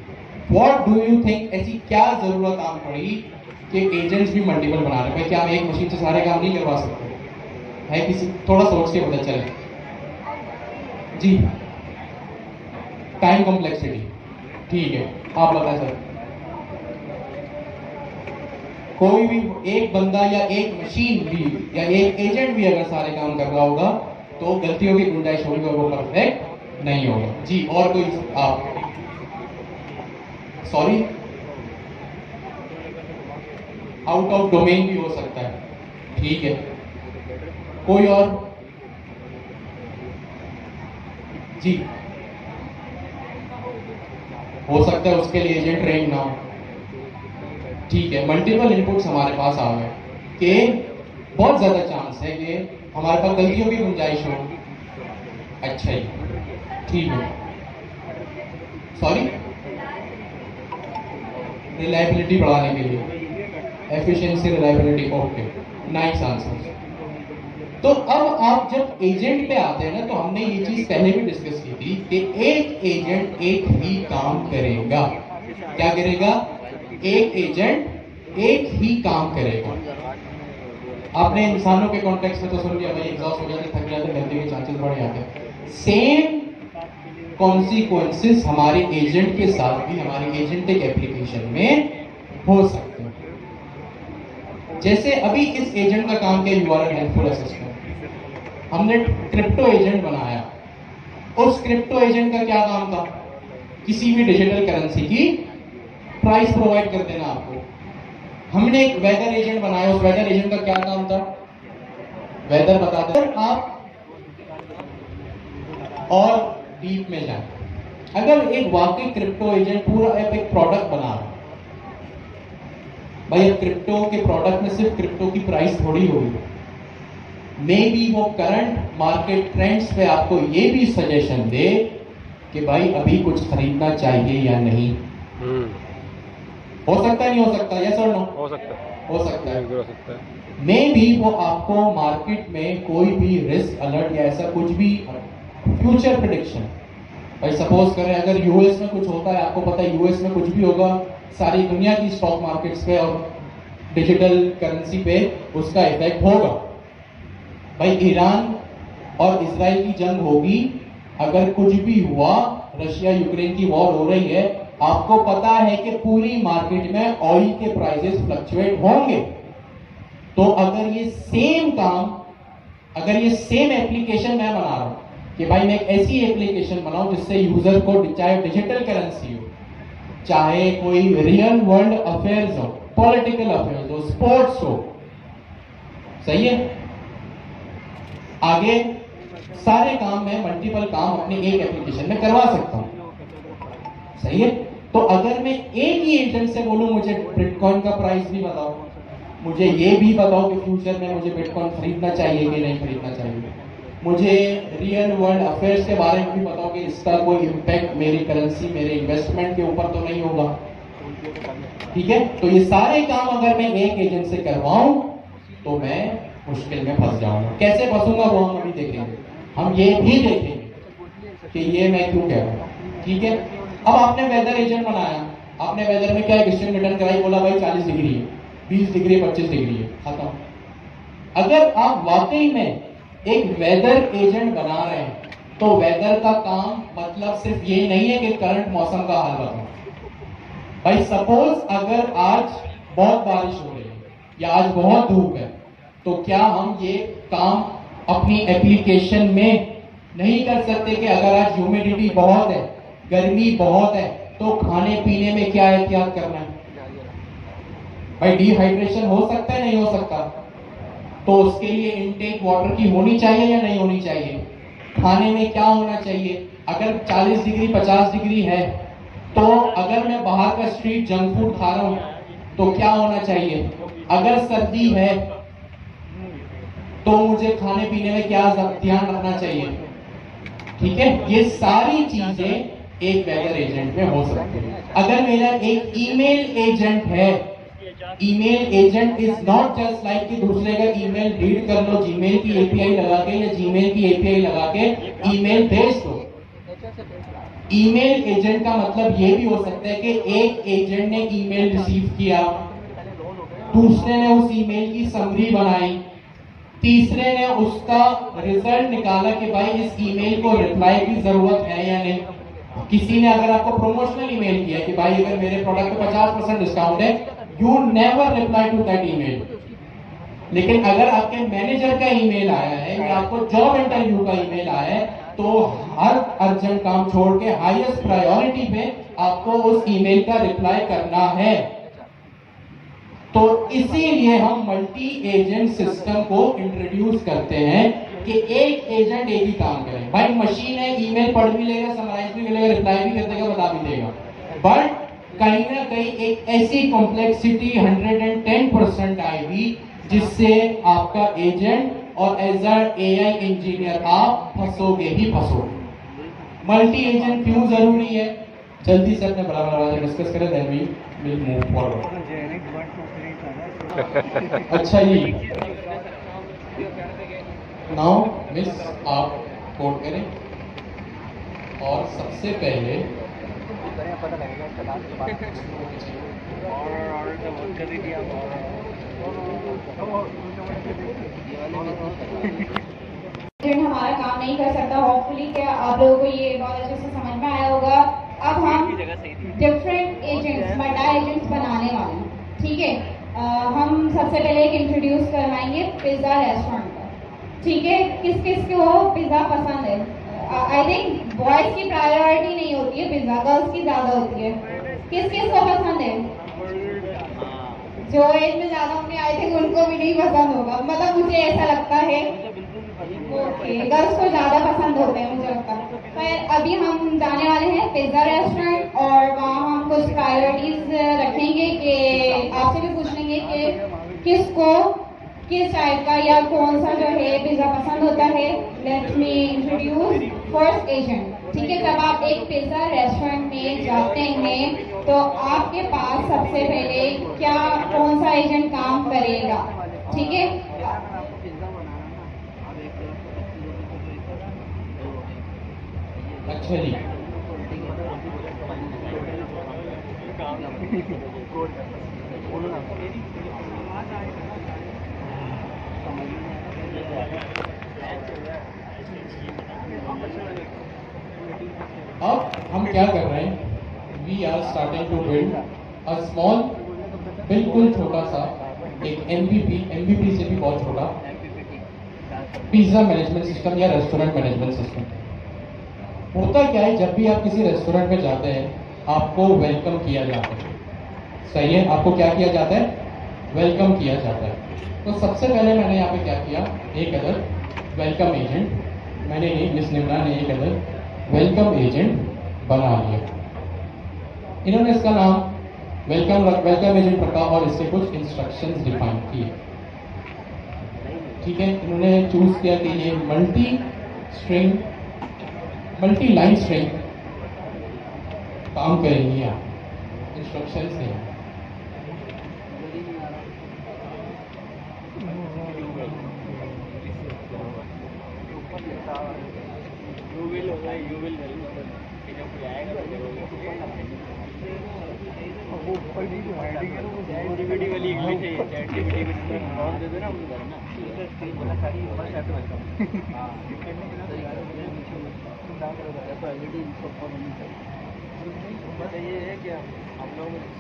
[SPEAKER 1] What do you think, ऐसी क्या जरूरत आन पड़ी कि एजेंट्स भी मल्टीपल बना रहे हैं? क्या हम एक मशीन से सारे काम नहीं करवा सकते? है किसी, थोड़ा सोच के पता चले जी। टाइम कॉम्प्लेक्सिटी, ठीक है, आप बताएं सर। कोई भी एक बंदा या एक मशीन भी या एक एजेंट भी अगर सारे काम कर रहा होगा तो गलतियों की गुंजाइश होगी और वो परफेक्ट नहीं होगा जी। और कोई आप, सॉरी, आउट ऑफ डोमेन भी हो सकता है, ठीक है। कोई और जी? हो सकता है उसके लिए एजेंट ट्रेन ना हो, ठीक है। मल्टीपल इनपुट्स हमारे पास आ गए कि बहुत ज्यादा चांस है कि हमारे पास गलतियों की गुंजाइश हो। अच्छा ही, ठीक है। सॉरी, रिलायबिलिटी बढ़ाने के लिए, efficiency, reliability, okay, nice answer. तो अब आप जब एजेंट पे आते हैं ना, तो हमने ये चीज पहले भी डिस्कस की थी कि एक एजेंट एक ही काम करेगा। क्या करेगा? एक एजेंट एक ही काम करेगा। आपने इंसानों के कॉन्टेक्स्ट में तो सुन लिया, भाई एग्जॉस्ट हो जाते, थक जाते, गलती के चांसेस बढ़ जाते। सेम कॉन्सिक्वेंसेस हमारे एजेंट के साथ भी हमारे एजेंटिक एप्लीकेशन में हो सकते हैं। जैसे अभी इस एजेंट का काम किया यूआरएल हेल्पफुल असिस्टेंट, हमने क्रिप्टो एजेंट बनाया। उस क्रिप्टो एजेंट का क्या काम था? किसी भी डिजिटल करेंसी की प्राइस प्रोवाइड कर देना आपको। हमने एक वेदर एजेंट बनाया, उस वेदर एजेंट का क्या काम था? वेदर बता दे। आप और डीप में जाए, अगर एक वाकई क्रिप्टो एजेंट पूरा एक प्रोडक्ट बना रहा, भाई अब क्रिप्टो के प्रोडक्ट में सिर्फ क्रिप्टो की प्राइस थोड़ी होगी, मे बी वो करंट मार्केट ट्रेंड्स पे आपको ये भी सजेशन दे कि भाई अभी कुछ खरीदना चाहिए या नहीं। हो सकता है, नहीं हो सकता, यस और नो?
[SPEAKER 3] हो सकता है,
[SPEAKER 1] हो सकता है।
[SPEAKER 3] हो सकता है।
[SPEAKER 1] मे बी वो आपको मार्केट में कोई भी रिस्क अलर्ट या ऐसा कुछ भी फ्यूचर प्रेडिक्शन, भाई सपोज करें अगर यूएस में कुछ होता है, आपको पता है यूएस में कुछ भी होगा, सारी दुनिया की स्टॉक मार्केट्स पे और डिजिटल करेंसी पे उसका इफेक्ट होगा। भाई ईरान और इजराइल की जंग होगी, अगर कुछ भी हुआ, रशिया यूक्रेन की वॉर हो रही है, आपको पता है कि पूरी मार्केट में ऑयल के प्राइसेस फ्लक्चुएट होंगे। तो अगर ये सेम काम, अगर ये सेम एप्लीकेशन मैं बना रहा हूं कि भाई मैं एक ऐसी एप्लीकेशन बनाऊं जिससे यूजर को, चाहे डिजिटल करेंसी हो, चाहे कोई रियल वर्ल्ड अफेयर्स हो, पॉलिटिकल अफेयर्स हो, स्पोर्ट्स हो, सही है, आगे सारे काम में मल्टीपल काम अपने एक एप्लीकेशन में करवा सकता हूं, सही है। तो अगर मैं एक ही एजेंट से बोलूं मुझे बिटकॉइन का प्राइस भी बताओ, मुझे ये भी बताओ कि फ्यूचर में मुझे बिटकॉइन खरीदना चाहिए कि नहीं खरीदना चाहिए, मुझे रियल वर्ल्ड अफेयर्स के बारे में भी बताओ कि इसका कोई इम्पैक्ट मेरी करेंसी, मेरे इन्वेस्टमेंट के ऊपर तो नहीं होगा, ठीक है। तो ये सारे काम अगर मैं एक एजेंट से करवाऊं तो मैं मुश्किल में फंस जाऊंगा। कैसे फंसूंगा वो हम अभी देखेंगे, हम ये भी देखेंगे कि ये मैं क्यों कह रहा हूं, ठीक है। अब आपने वेदर एजेंट बनाया, आपने वेदर में क्या क्वेश्चन रिटर्न कराई, बोला भाई 40 डिग्री है, 20 डिग्री है, 25 डिग्री है, खत्म। अगर आप वाकई में एक वेदर एजेंट बना रहे हैं तो वेदर का काम मतलब सिर्फ ये नहीं है कि करंट मौसम का हाल बताओ। भाई सपोज अगर आज बहुत बारिश हो रही है या आज बहुत धूप है, तो क्या हम ये काम अपनी एप्लीकेशन में नहीं कर सकते कि अगर आज ह्यूमिडिटी बहुत है, गर्मी बहुत है, तो खाने पीने में क्या एहतियात करना है? भाई डिहाइड्रेशन हो सकता है, नहीं हो सकता? तो उसके लिए इनटेक वाटर की होनी चाहिए या नहीं होनी चाहिए? खाने में क्या होना चाहिए? अगर 40 डिग्री 50 डिग्री है तो अगर मैं बाहर का स्ट्रीट जंक फूड खा रहा हूं तो क्या होना चाहिए? अगर सर्दी है तो मुझे खाने पीने में क्या ध्यान रखना चाहिए? ठीक है, ये सारी चीजें एक वेदर एजेंट में हो सकती है। अगर मेरा एक ईमेल एजेंट है, email agent is not just like कि दूसरे का ईमेल रीड कर लो जीमेल की एपीआई लगा के या जीमेल की एपीआई लगा के ईमेल भेज दो। ईमेल एजेंट का मतलब ये भी हो सकता है कि एक एजेंट ने ईमेल रिसीव किया, दूसरे ने उस ईमेल की समरी बनाई, तीसरे ने उसका रिजल्ट निकाला कि भाई इस ईमेल को रिप्लाई की जरूरत है या नहीं। किसी ने अगर आपको प्रमोशनल ईमेल किया कि भाई अगर मेरे प्रोडक्ट पे 50% डिस्काउंट है, you never reply to that email. लेकिन अगर आपके मैनेजर का ईमेल आया है या आपको जॉब इंटरव्यू का ईमेल आया है, तो हर अर्जेंट काम छोड़ के हाईएस्ट प्रायोरिटी पे आपको उस ईमेल का रिप्लाई करना है। तो इसीलिए हम मल्टी एजेंट सिस्टम को इंट्रोड्यूस करते हैं कि एक एजेंट एक ही काम करे। भाई मशीन है, ईमेल पढ़ भी लेगा, समराइज भी लेगा, रिप्लाई भी कर देगा, बता भी देगा, बट कहीं ना कहीं एक ऐसी कॉम्प्लेक्सिटी 110% आएगी जिससे आपका एजेंट और एज अ एआई इंजीनियर आप फंसोगे ही फंसोगे। मल्टी एजेंट क्यों जरूरी है, जल्दी से अपने बराबर डिस्कस करें, then we will move forward. अच्छा जी, नाउ मिस आप कोड करें और सबसे पहले
[SPEAKER 7] हमारा काम नहीं कर सकता। होपफुली कि आप लोगों को ये बहुत अच्छे से समझ में आया होगा। अब हम डिफरेंट एजेंट्स, मल्टी एजेंट्स बनाने वाले हैं, ठीक है। हम सबसे पहले एक इंट्रोड्यूस करवाएंगे पिज़्ज़ा रेस्टोरेंट का, ठीक है। किस किस को पिज़्ज़ा पसंद है? आई थिंक बॉयज़ की प्रायोरिटी नहीं होती है पिज़्ज़ा, गर्ल्स की ज़्यादा होती है। किस किस को पसंद है? जो एज में ज़्यादा होंगे आई थिंक उनको भी नहीं पसंद होगा, मतलब मुझे ऐसा लगता है। ओके, गर्ल्स को ज़्यादा पसंद होते हैं मुझे लगता है। पर अभी हम जाने वाले हैं पिज़्ज़ा रेस्टोरेंट और वहाँ हम कुछ प्रायोरिटीज़ रखेंगे कि आपसे भी पूछ लेंगे कि किसको किस टाइप का या कौन सा जो है पिज़्ज़ा पसंद होता है। Let me introduce first agent. ठीक है, जब आप एक पिज़्ज़ा रेस्टोरेंट में जाते हैं तो आपके पास सबसे पहले क्या कौन सा एजेंट काम करेगा। ठीक है,
[SPEAKER 1] अच्छा जी, अब हम क्या कर रहे हैं, we are starting to build a small, बिल्कुल छोटा सा एक एमबीपी से भी बहुत छोटा पिज्जा मैनेजमेंट सिस्टम या रेस्टोरेंट मैनेजमेंट सिस्टम। होता क्या है, जब भी आप किसी रेस्टोरेंट में जाते हैं आपको वेलकम किया जाता है, सही है, आपको क्या किया जाता है, वेलकम किया जाता है। तो सबसे पहले मैंने यहाँ पे क्या किया, एक अदर वेलकम एजेंट, मैंने नहीं, मिस निम्रा ने एक अदर वेलकम एजेंट बना लिया। इन्होंने इसका नाम वेलकम एजेंट रखा और इससे कुछ इंस्ट्रक्शंस डिफाइन किए। ठीक है, इन्होंने चूज किया कि ये मल्टी लाइन स्ट्रिंग काम करेंगी, यहाँ इंस्ट्रक्शंस हैं।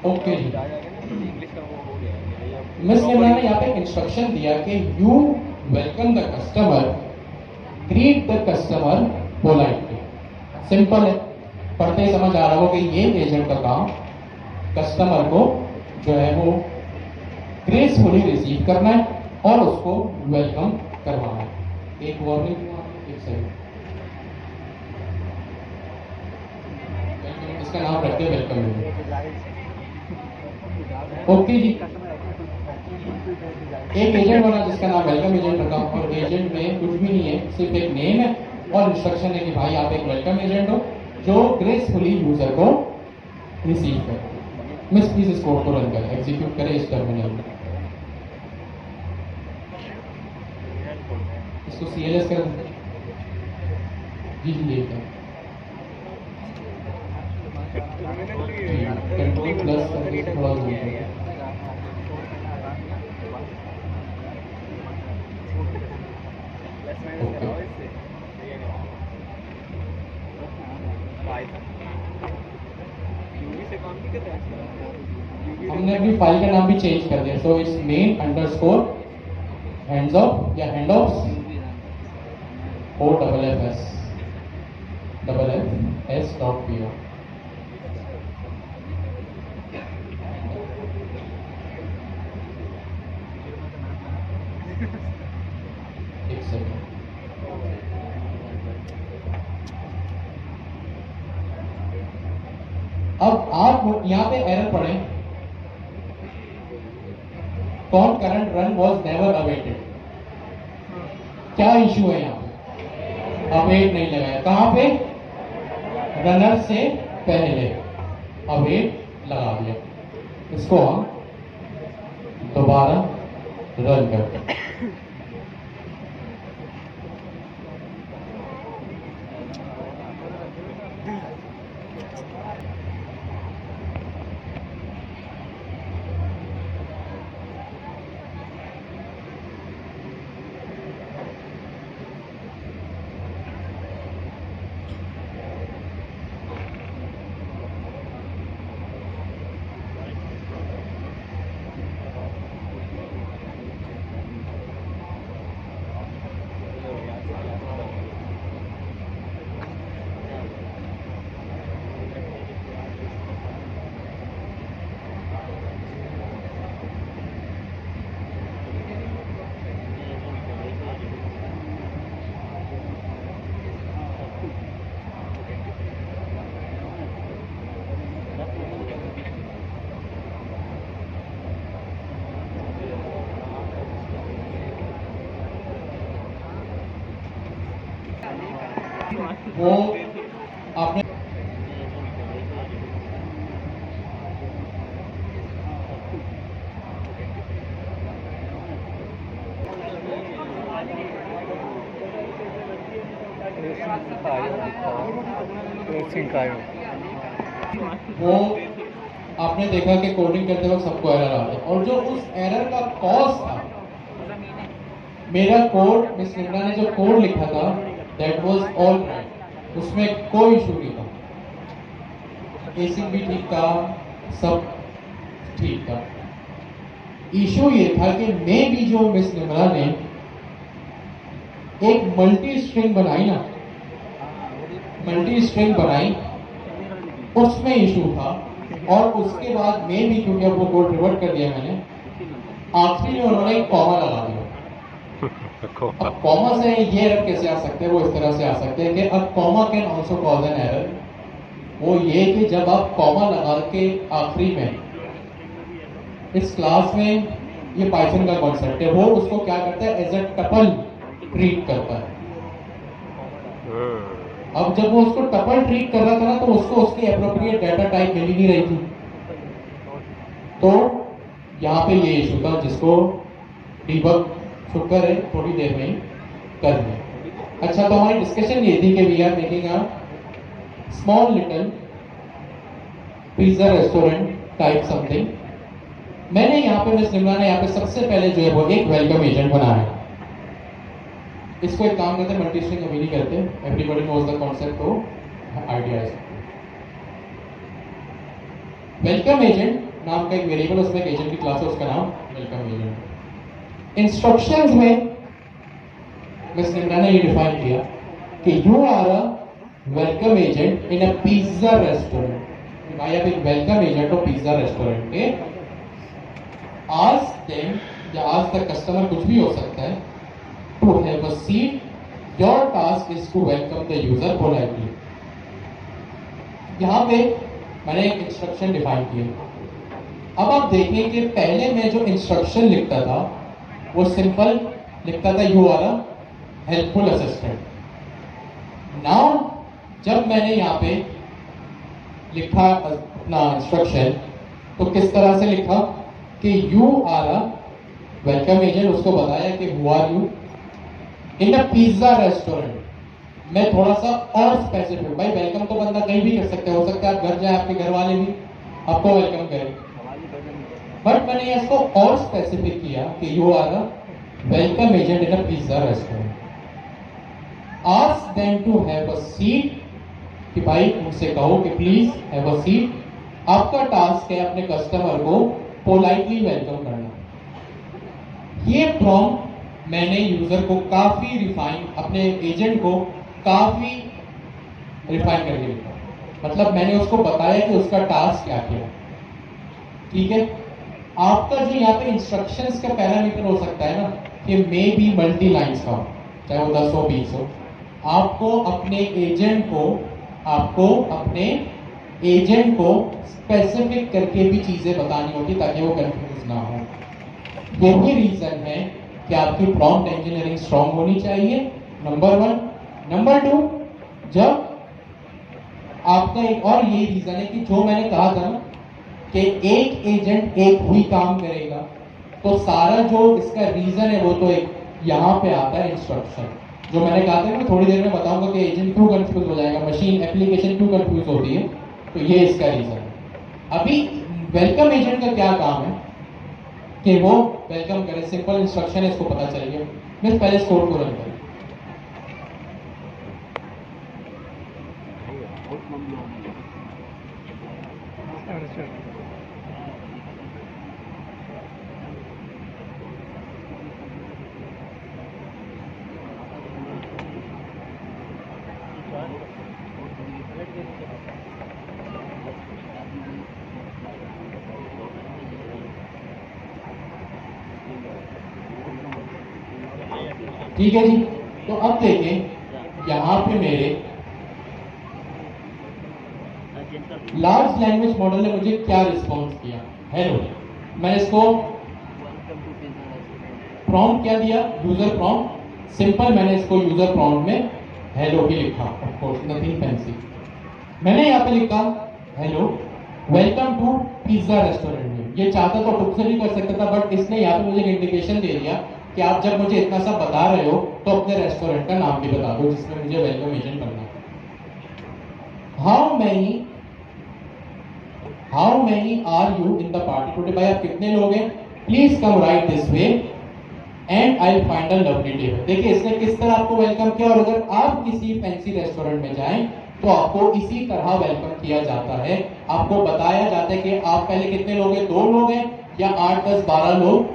[SPEAKER 1] ओके, मिस निम्रा ने यहाँ पे इंस्ट्रक्शन दिया कि you welcome the customer, greet the customer politely. Simple है, पढ़ते ही समझ आ रहा हो कि ये एजेंट का काम कस्टमर को जो है वो ग्रेसफुली रिसीव करना है और उसको वेलकम करवाना है। एक वार्निंग, एक सेकंड, इसका नाम रखते हैं वेलकम। ओके जी, एक एजेंट बना जिसका नाम वेलकम एजेंट रखा और एजेंट में कुछ भी नहीं है, सिर्फ एक नेम है और इंस्ट्रक्शन है कि भाई आप एक वेलकम एजेंट हो जो ग्रेसफुली यूजर को रिसीव करे। मिस प्लीज इस कोड को रन करें, एग्जीक्यूट करें इस टर्मिनल में, इसको CLS कर जी देखते कंट्रोल प्लस करके थोड़ा जूम करें। हमने अपनी फाइल का नाम भी चेंज कर दिया, so it's main underscore hands of या हैंड ऑफ OFFS.PO। एक सेकंड, अब आप यहाँ पे एरर पढ़ें, current run was never awaited. क्या इश्यू है यहाँ पे, अवेट नहीं लगाया, कहाँ पे, रनर से पहले अवेट लगा दिया। इसको हम दोबारा रन करते हैं। वो आपने वो आपने देखा कि कोडिंग करते वक्त सबको एरर आता है, और जो उस एरर का कॉज था, मेरा कोड, मिस निम्रा ने जो कोड लिखा था दैट वाज ऑल राइट, उसमें कोई इशू नहीं था, एसिंग भी ठीक था, सब ठीक था। इशू ये था कि मे भी जो मिस निम्रा ने एक मल्टी स्ट्रिंग बनाई ना, मल्टी स्ट्रिंग बनाई, उसमें इशू था। और उसके बाद में भी, क्योंकि अब वो कोड रिवर्ट कर दिया मैंने, आखिरी में उन्होंने एक कॉमा लगा दिया। अब कॉमा से ये एरर कैसे आ सकते हैं? वो इस तरह से आ सकते हैं कि अब comma can also cause an error. वो ये कि जब आप कॉमा लगा के आखिरी में, इस क्लास में ये पाइथन का कॉन्सेप्ट है, वो उसको क्या करता है, एज अ टपल ट्रीट करता है। अब जब वो उसको टपल ट्रीट कर रहा था ना, तो उसको उसकी एप्रोप्रिएट डाटा टाइप मिल ही नहीं रही थी। तो यहाँ पे ये इशू था, जिसको डीबग शुक्र है थोड़ी देर में ही कर लें। अच्छा, तो हमारी डिस्कशन ये थी कि we are making a small little pizza restaurant type something. मैंने यहाँ पे, मिस निम्रा ने यहाँ पे सबसे पहले जो है वो एक वेलकम एजेंट बनाया है। इसको एक काम करते हैं, मल्टी स्ट्रिंग अभी नहीं करते, एवरीबॉडी नोज द कॉन्सेप्ट, तो आइडिया है। वेलकम एजेंट नाम का एक वेरिएबल, उसमें एक एजेंट की क्लास है, उसका नाम वेलकम एजेंट। इंस्ट्रक्शंस में मिस निम्रा ने ये डिफाइन किया कि you are a welcome agent in a pizza restaurant. भाई आप एक वेलकम एजेंट हो पिज्जा रेस्टोरेंट के। आज देम या आज तक कस्टमर कुछ भी हो सकता है, to have a seat, your task is to welcome the user politely। यहाँ पे मैंने एक इंस्ट्रक्शन डिफाइन किया। अब आप देखें कि पहले मैं जो इंस्ट्रक्शन लिखता था वो सिंपल लिखता था, you are a helpful assistant. Now जब मैंने यहाँ पे लिखा अपना इंस्ट्रक्शन, तो किस तरह से लिखा कि you are a welcome agent, उसको बताया कि who are you in a pizza restaurant. मैं थोड़ा सा और स्पेसिफिक, भाई वेलकम तो बंदा कहीं भी कर सकते हो सकता है आप घर जाए, आपके घर वाले भी आपको वेलकम करें, बट मैंने इसको और स्पेसिफिक किया कि you are a welcome agent in a pizza restaurant. Ask them to have a seat, कि भाई उनसे कहो कि प्लीज हैव अ सीट। आपका टास्क है अपने कस्टमर को पोलाइटली वेलकम करना। ये प्रॉम्प्ट मैंने यूजर को काफी रिफाइन, अपने एजेंट को काफी रिफाइन करके लिखा, मतलब मैंने उसको बताया कि उसका टास्क क्या किया। ठीक है, आपका जो यहाँ पे इंस्ट्रक्शंस का पैरामीटर हो सकता है ना, कि मे बी मल्टी लाइन्स का, चाहे वो 10 हो 20 हो, आपको अपने एजेंट को स्पेसिफिक करके भी चीजें बतानी होगी ताकि वो कंफ्यूज ना हो। यही रीजन है कि आपकी प्रॉम्प्ट इंजीनियरिंग स्ट्रांग होनी चाहिए, नंबर 1। नंबर 2, जब आपका एक और यही रीजन है कि जो मैंने कहा था ना कि एक एजेंट एक ही काम करेगा, तो सारा जो इसका रीजन है वो तो एक यहाँ पे आता है इंस्ट्रक्शन, जो मैंने कहा था मैं थोड़ी देर में बताऊंगा कि एजेंट क्यों कंफ्यूज हो जाएगा, मशीन एप्लीकेशन क्यों कंफ्यूज होती है, तो ये इसका रीजन है। अभी वेलकम एजेंट का क्या काम है कि वो वेलकम करे, सिंपल इंस्ट्रक्शन है, इसको पता चल गया। मैं पहले इस कोड को रन करूं। ठीक है जी, तो अब देखें यहाँ पे मेरे लार्ज लैंग्वेज मॉडल ने मुझे क्या रिस्पॉन्स किया। हेलो, मैंने इसको प्रॉम्प्ट क्या दिया, यूजर प्रॉम्प्ट। सिंपल मैंने इसको यूजर प्रॉम्प्ट में हेलो भी लिखा, ऑफ कोर्स नथिंग फैंसी। मैंने यहाँ पे लिखा hello welcome to pizza restaurant में। ये चाहता तो खुद से भी कर सकता था, बट इसने यहाँ पे मुझे इंडिकेशन दे दिया कि आप जब मुझे इतना सब बता रहे हो तो अपने रेस्टोरेंट का नाम भी बता दो जिसमें मुझे वेलकम एजेंट बनना है। How many are you in the party today? भाई आप कितने लोग हैं? Please come right this way and I find a lovely table. देखिए इसने किस तरह आपको वेलकम किया, और अगर आप किसी फैंसी रेस्टोरेंट में जाएं तो आपको इसी तरह वेलकम किया जाता है। आपको बताया जाता है कि आप पहले कितने लोग हैं, 2 लोग हैं या 8, 10, 12 लोग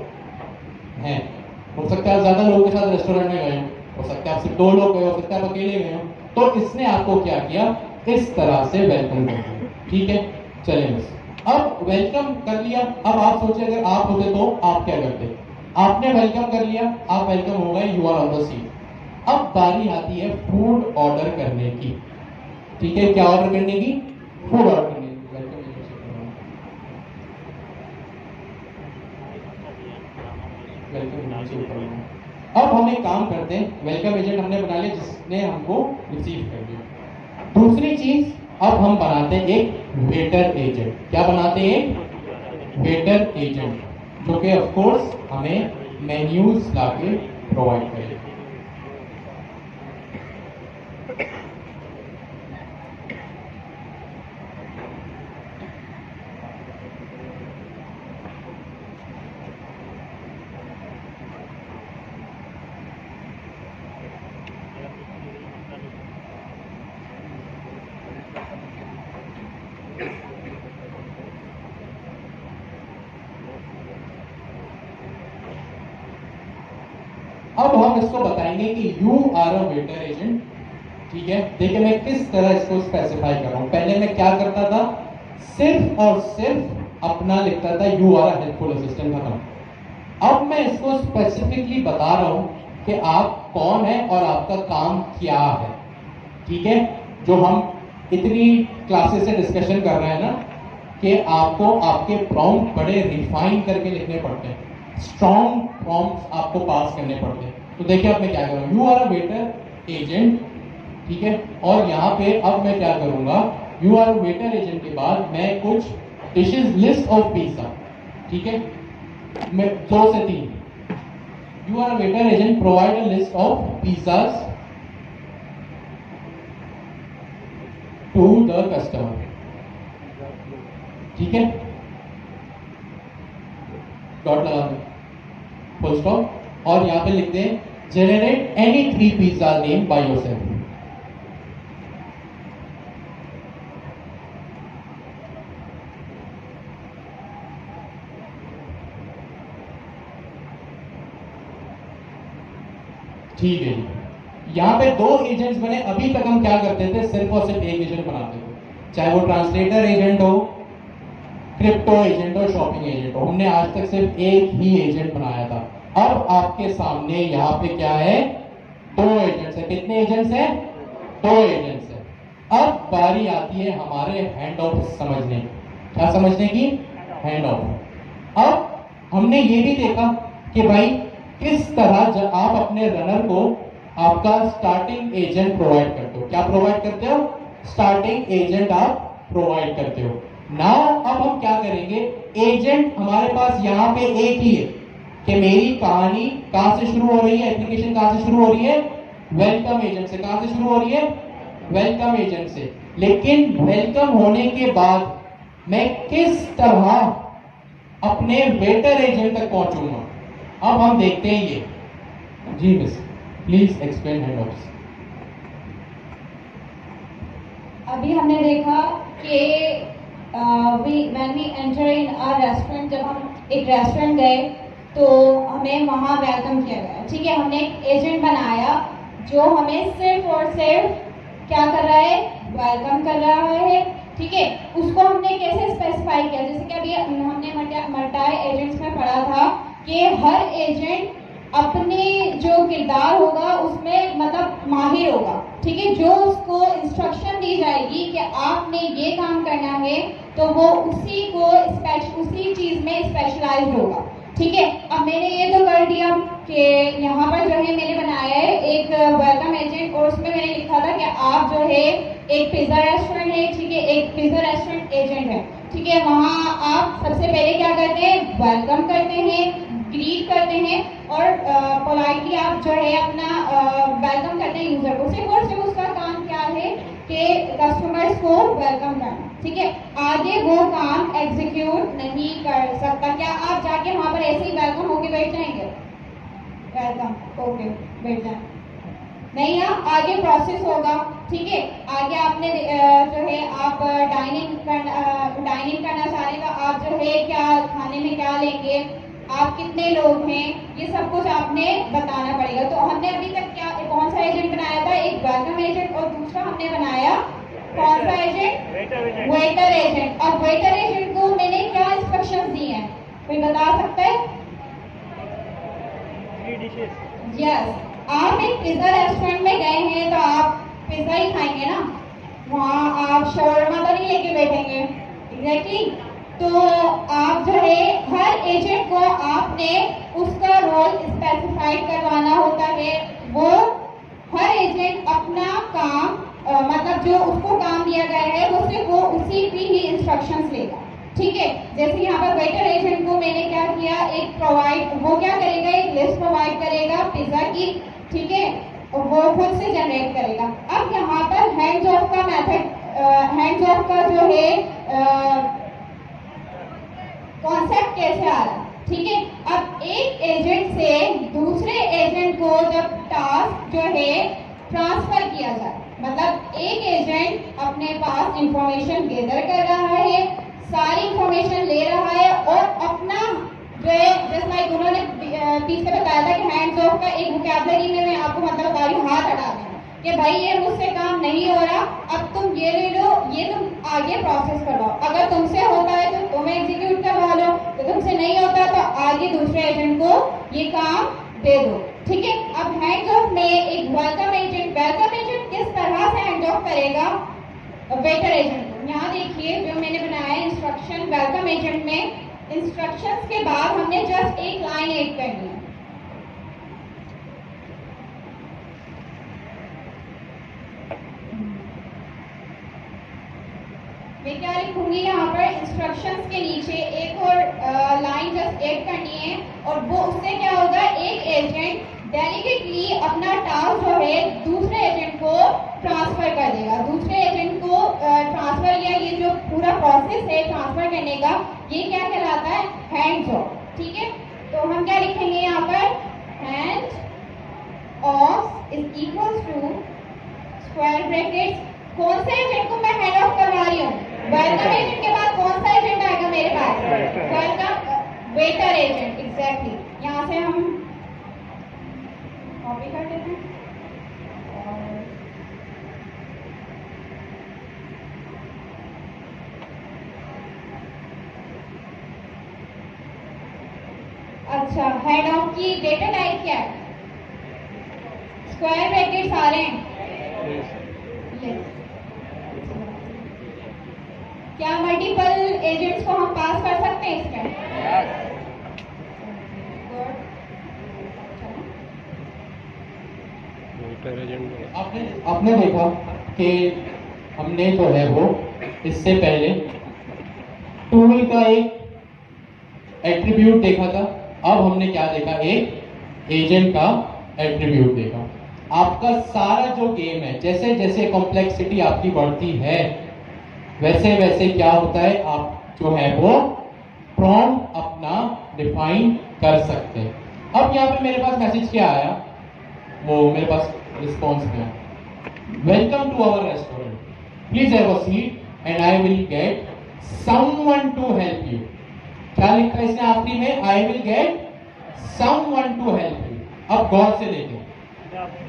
[SPEAKER 1] हैं। हो सकता है आप ज्यादा लोगों के साथ रेस्टोरेंट में गए हो सकता है आप सिर्फ 2 लोग गए हो सकता है आप अकेले गए हो। तो इसने आपको क्या किया, इस तरह से वेलकम कर दिया। ठीक है, चलिए मिस, अब वेलकम कर लिया। अब आप सोचिए अगर आप होते तो आप क्या करते? आपने वेलकम कर लिया, आप वेलकम हो गए, you are on the seat. अब बारी आती है फूड ऑर्डर करने की। ठीक है, क्या ऑर्डर करने की? फूड ऑर्डर करने की। अब हम एक काम करते हैं, वेलकम एजेंट हमने बना लिया जिसने हमको रिसीव कर लिया। दूसरी चीज अब हम बनाते हैं एक वेटर एजेंट। क्या बनाते हैं? एक वेटर एजेंट, जो कि ऑफ कोर्स हमें मेन्यूज लाके प्रोवाइड करेगा। अब हम इसको बताएंगे कि you are a waiter agent. ठीक है, देखिए मैं किस तरह इसको स्पेसिफाई कर रहा हूं। पहले मैं क्या करता था, सिर्फ और सिर्फ अपना लिखता था you are a helpful assistant खत्म। अब मैं इसको स्पेसिफिकली बता रहा हूं कि आप कौन है और आपका काम क्या है। ठीक है, जो हम इतनी क्लासेस से डिस्कशन कर रहे हैं ना कि आपको आपके प्रॉम्प्ट बड़े रिफाइन करके लिखने पड़ते हैं, स्ट्रॉन्ग प्रॉम्प्ट्स आपको पास करने पड़ते हैं। तो देखिए अब मैं क्या करूँ, you are a waiter agent. ठीक है, और यहाँ पे अब मैं क्या करूंगा, you are a waiter agent के बाद मैं कुछ डिशेस लिस्ट ऑफ पिज्जा। ठीक है, मैं 2 से 3 you are a waiter agent provide a list of pizzas to the customer. ठीक है, डॉट लगा दें, फुल स्टॉप, और यहां पे लिख दें generate any 3 pizza name by yourself. ठीक है जी, यहाँ पे 2 एजेंट्स बने। अभी तक हम क्या करते थे, सिर्फ और सिर्फ एक एजेंट बनाते थे, चाहे वो ट्रांसलेटर एजेंट हो, क्रिप्टो एजेंट हो, शॉपिंग एजेंट हो। हमने आज तक सिर्फ एक ही एजेंट बनाया था। अब आपके सामने यहाँ पे क्या है, 2 एजेंट्स है। कितने एजेंट्स हैं? 2 एजेंट्स है। अब बारी आती है हमारे हैंड ऑफ समझने की। क्या समझने की? Hand of. अब हमने ये भी देखा कि भाई किस तरह जब आप अपने रनर को आपका स्टार्टिंग एजेंट प्रोवाइड करते हो। क्या प्रोवाइड करते हो? स्टार्टिंग एजेंट आप प्रोवाइड करते हो। नाउ अब हम क्या करेंगे, एजेंट हमारे पास यहाँ पे एक ही है कि मेरी कहानी कहां से शुरू हो रही है, एप्लीकेशन कहां से शुरू हो रही है, वेलकम एजेंट से। कहां से शुरू हो रही है? वेलकम एजेंट से। लेकिन वेलकम होने के बाद मैं किस तरह अपने वेटर एजेंट तक पहुंचूंगा, अब हम देखते हैं ये। जी miss, please explain hand off.
[SPEAKER 7] अभी हमने देखा कि when we enter in a restaurant, जब हम एक रेस्टोरेंट गए तो हमें वहाँ वेलकम किया गया। ठीक है, हमने एक एजेंट बनाया जो हमें सिर्फ और सिर्फ क्या कर रहा है, वेलकम कर रहा है। ठीक है, उसको हमने कैसे स्पेसिफाई किया, जैसे कि अभी हमने मल्टाई एजेंट्स में पढ़ा था कि हर एजेंट अपने जो किरदार होगा उसमें मतलब माहिर होगा। ठीक है, जो उसको इंस्ट्रक्शन दी जाएगी कि आपने ये काम करना है तो वो उसी चीज में स्पेशलाइज्ड होगा। ठीक है, अब मैंने ये तो कर दिया कि यहाँ पर जो है मैंने बनाया है एक वेलकम एजेंट, और उसमें मैंने लिखा था कि आप जो है एक पिज्जा रेस्टोरेंट है, ठीक है, एक पिज्जा रेस्टोरेंट एजेंट है, ठीक है। वहाँ आप सबसे पहले क्या करते हैं, वेलकम करते हैं, ग्रीट करते हैं और पोलाइटली आप जो है अपना वेलकम करते हैं यूजर को। सिर्फ और सिर्फ उसका काम क्या है कि कस्टमर्स को वेलकम करना, ठीक है। आगे वो काम एग्जीक्यूट नहीं कर सकता। क्या आप जाके वहाँ पर ऐसे ही वेलकम होके बैठ जाएंगे, वेलकम ओके बैठ जाए, नहीं ना, आगे प्रोसेस होगा, ठीक है। आगे आपने जो है आप डाइनिंग करना चाह रहे हैं, तो आप जो है क्या खाने में क्या लेंगे, आप कितने लोग हैं, ये सब कुछ आपने बताना पड़ेगा। तो हमने अभी तक क्या कौन सा एजेंट बनाया था, एक वेलकम एजेंट, और दूसरा हमने बनाया कौन सा एजेंट, वेटर एजेंट। और वेटर एजेंट को मैंने क्या इंस्ट्रक्शंस दी हैं, कोई बता सकता है? यस, आप एक पिज्जा रेस्टोरेंट में गए हैं तो आप पिज्जा ही खाएंगे ना, वहाँ आप शवरमा तो नहीं लेके बैठेंगे, एग्जैक्टली। तो आप जो है हर एजेंट को आपने उसका रोल स्पेसिफाइड करवाना होता है। वो हर एजेंट अपना काम मतलब जो उसको काम दिया गया है वो सिर्फ वो उसी की ही इंस्ट्रक्शंस लेगा, ठीक है। जैसे यहाँ पर वेटर एजेंट को मैंने क्या किया, एक प्रोवाइड, वो क्या करेगा, एक लिस्ट प्रोवाइड करेगा पिज्जा की, ठीक है, वो खुद से जनरेट करेगा। अब यहाँ पर हैंड्स ऑफ का मेथड, हैंड्स ऑफ का जो है कॉन्सेप्ट कैसे आ रहा है, ठीक है। अब एक एजेंट से दूसरे एजेंट को जब टास्क जो है ट्रांसफर किया जाए, मतलब एक एजेंट अपने पास इंफॉर्मेशन गैदर कर रहा है, सारी इंफॉर्मेशन ले रहा है और अपना जो है, जैसे लाइक उन्होंने पीछे बताया था कि हैंड्स ऑफ का एक वोकैबुलरी में मैं आपको मतलब बता रही हूँ, हाथ हटा देना कि भाई ये मुझसे काम नहीं हो रहा, अब तुम ये ले लो, ये तुम आगे प्रोसेस करवाओ। अगर तुमसे होता है तो तुम एग्जीक्यूट करवा लो, तो तुमसे नहीं होता तो आगे दूसरे एजेंट को ये काम दे दो, ठीक है। अब हैंड्स ऑफ में एक वेलकम एजेंट किस तरह से हैंड ऑफ करेगा वेटर एजेंट को, यहाँ देखिए जो मैंने बनाया है इंस्ट्रक्शन वेलकम एजेंट में, इंस्ट्रक्शंस के बाद हमने जस्ट एक लाइन ऐड करनी है। मैं क्या लिखूंगी यहाँ पर, इंस्ट्रक्शंस के नीचे एक और लाइन जस्ट ऐड करनी है, और वो उससे क्या होगा, एक एजेंट डेलीगेटली अपना टास्क जो है दूसरे एजेंट को ट्रांसफर कर देगा। दूसरे एजेंट को ट्रांसफर, या ये जो पूरा प्रोसेस है ट्रांसफर करने का, ये क्या कहलाता है, हैंड्स ऑफ, ठीक है। तो हम क्या लिखेंगे यहाँ पर, handoffs is equals to square brackets, कौन से एजेंट को मैं हैंड ऑफ करवा रही हूँ, वेलकम एजेंट के बाद कौन सा एजेंट आएगा मेरे पास, वेलकम वेटर एजेंट, एग्जैक्टली। यहाँ से हम कॉपी कर देते हैं और अच्छा, हेड ऑफ की डेटा टाइप क्या है, स्क्वायर ब्रैकेट्स आ रहे हैं, क्या मल्टीपल एजेंट्स को हम पास कर सकते हैं इसमें?
[SPEAKER 1] आपने देखा कि हमने जो है वो इससे पहले टूल का एक एट्रीब्यूट देखा था, अब हमने क्या देखा, एक एजेंट का एट्रीब्यूट देखा। आपका सारा जो गेम है, जैसे जैसे कॉम्प्लेक्सिटी आपकी बढ़ती है वैसे वैसे क्या होता है, आप जो है वो प्रॉम्प्ट अपना डिफाइन कर सकते हैं। अब यहाँ पे मेरे पास मैसेज क्या आया, वो मेरे पास रिस्पॉन्स में, welcome to our restaurant, please have a seat and I will get someone to help you. क्या लिखा है इसने आखिरी में, I will get someone to help you. अब गौर से देखें,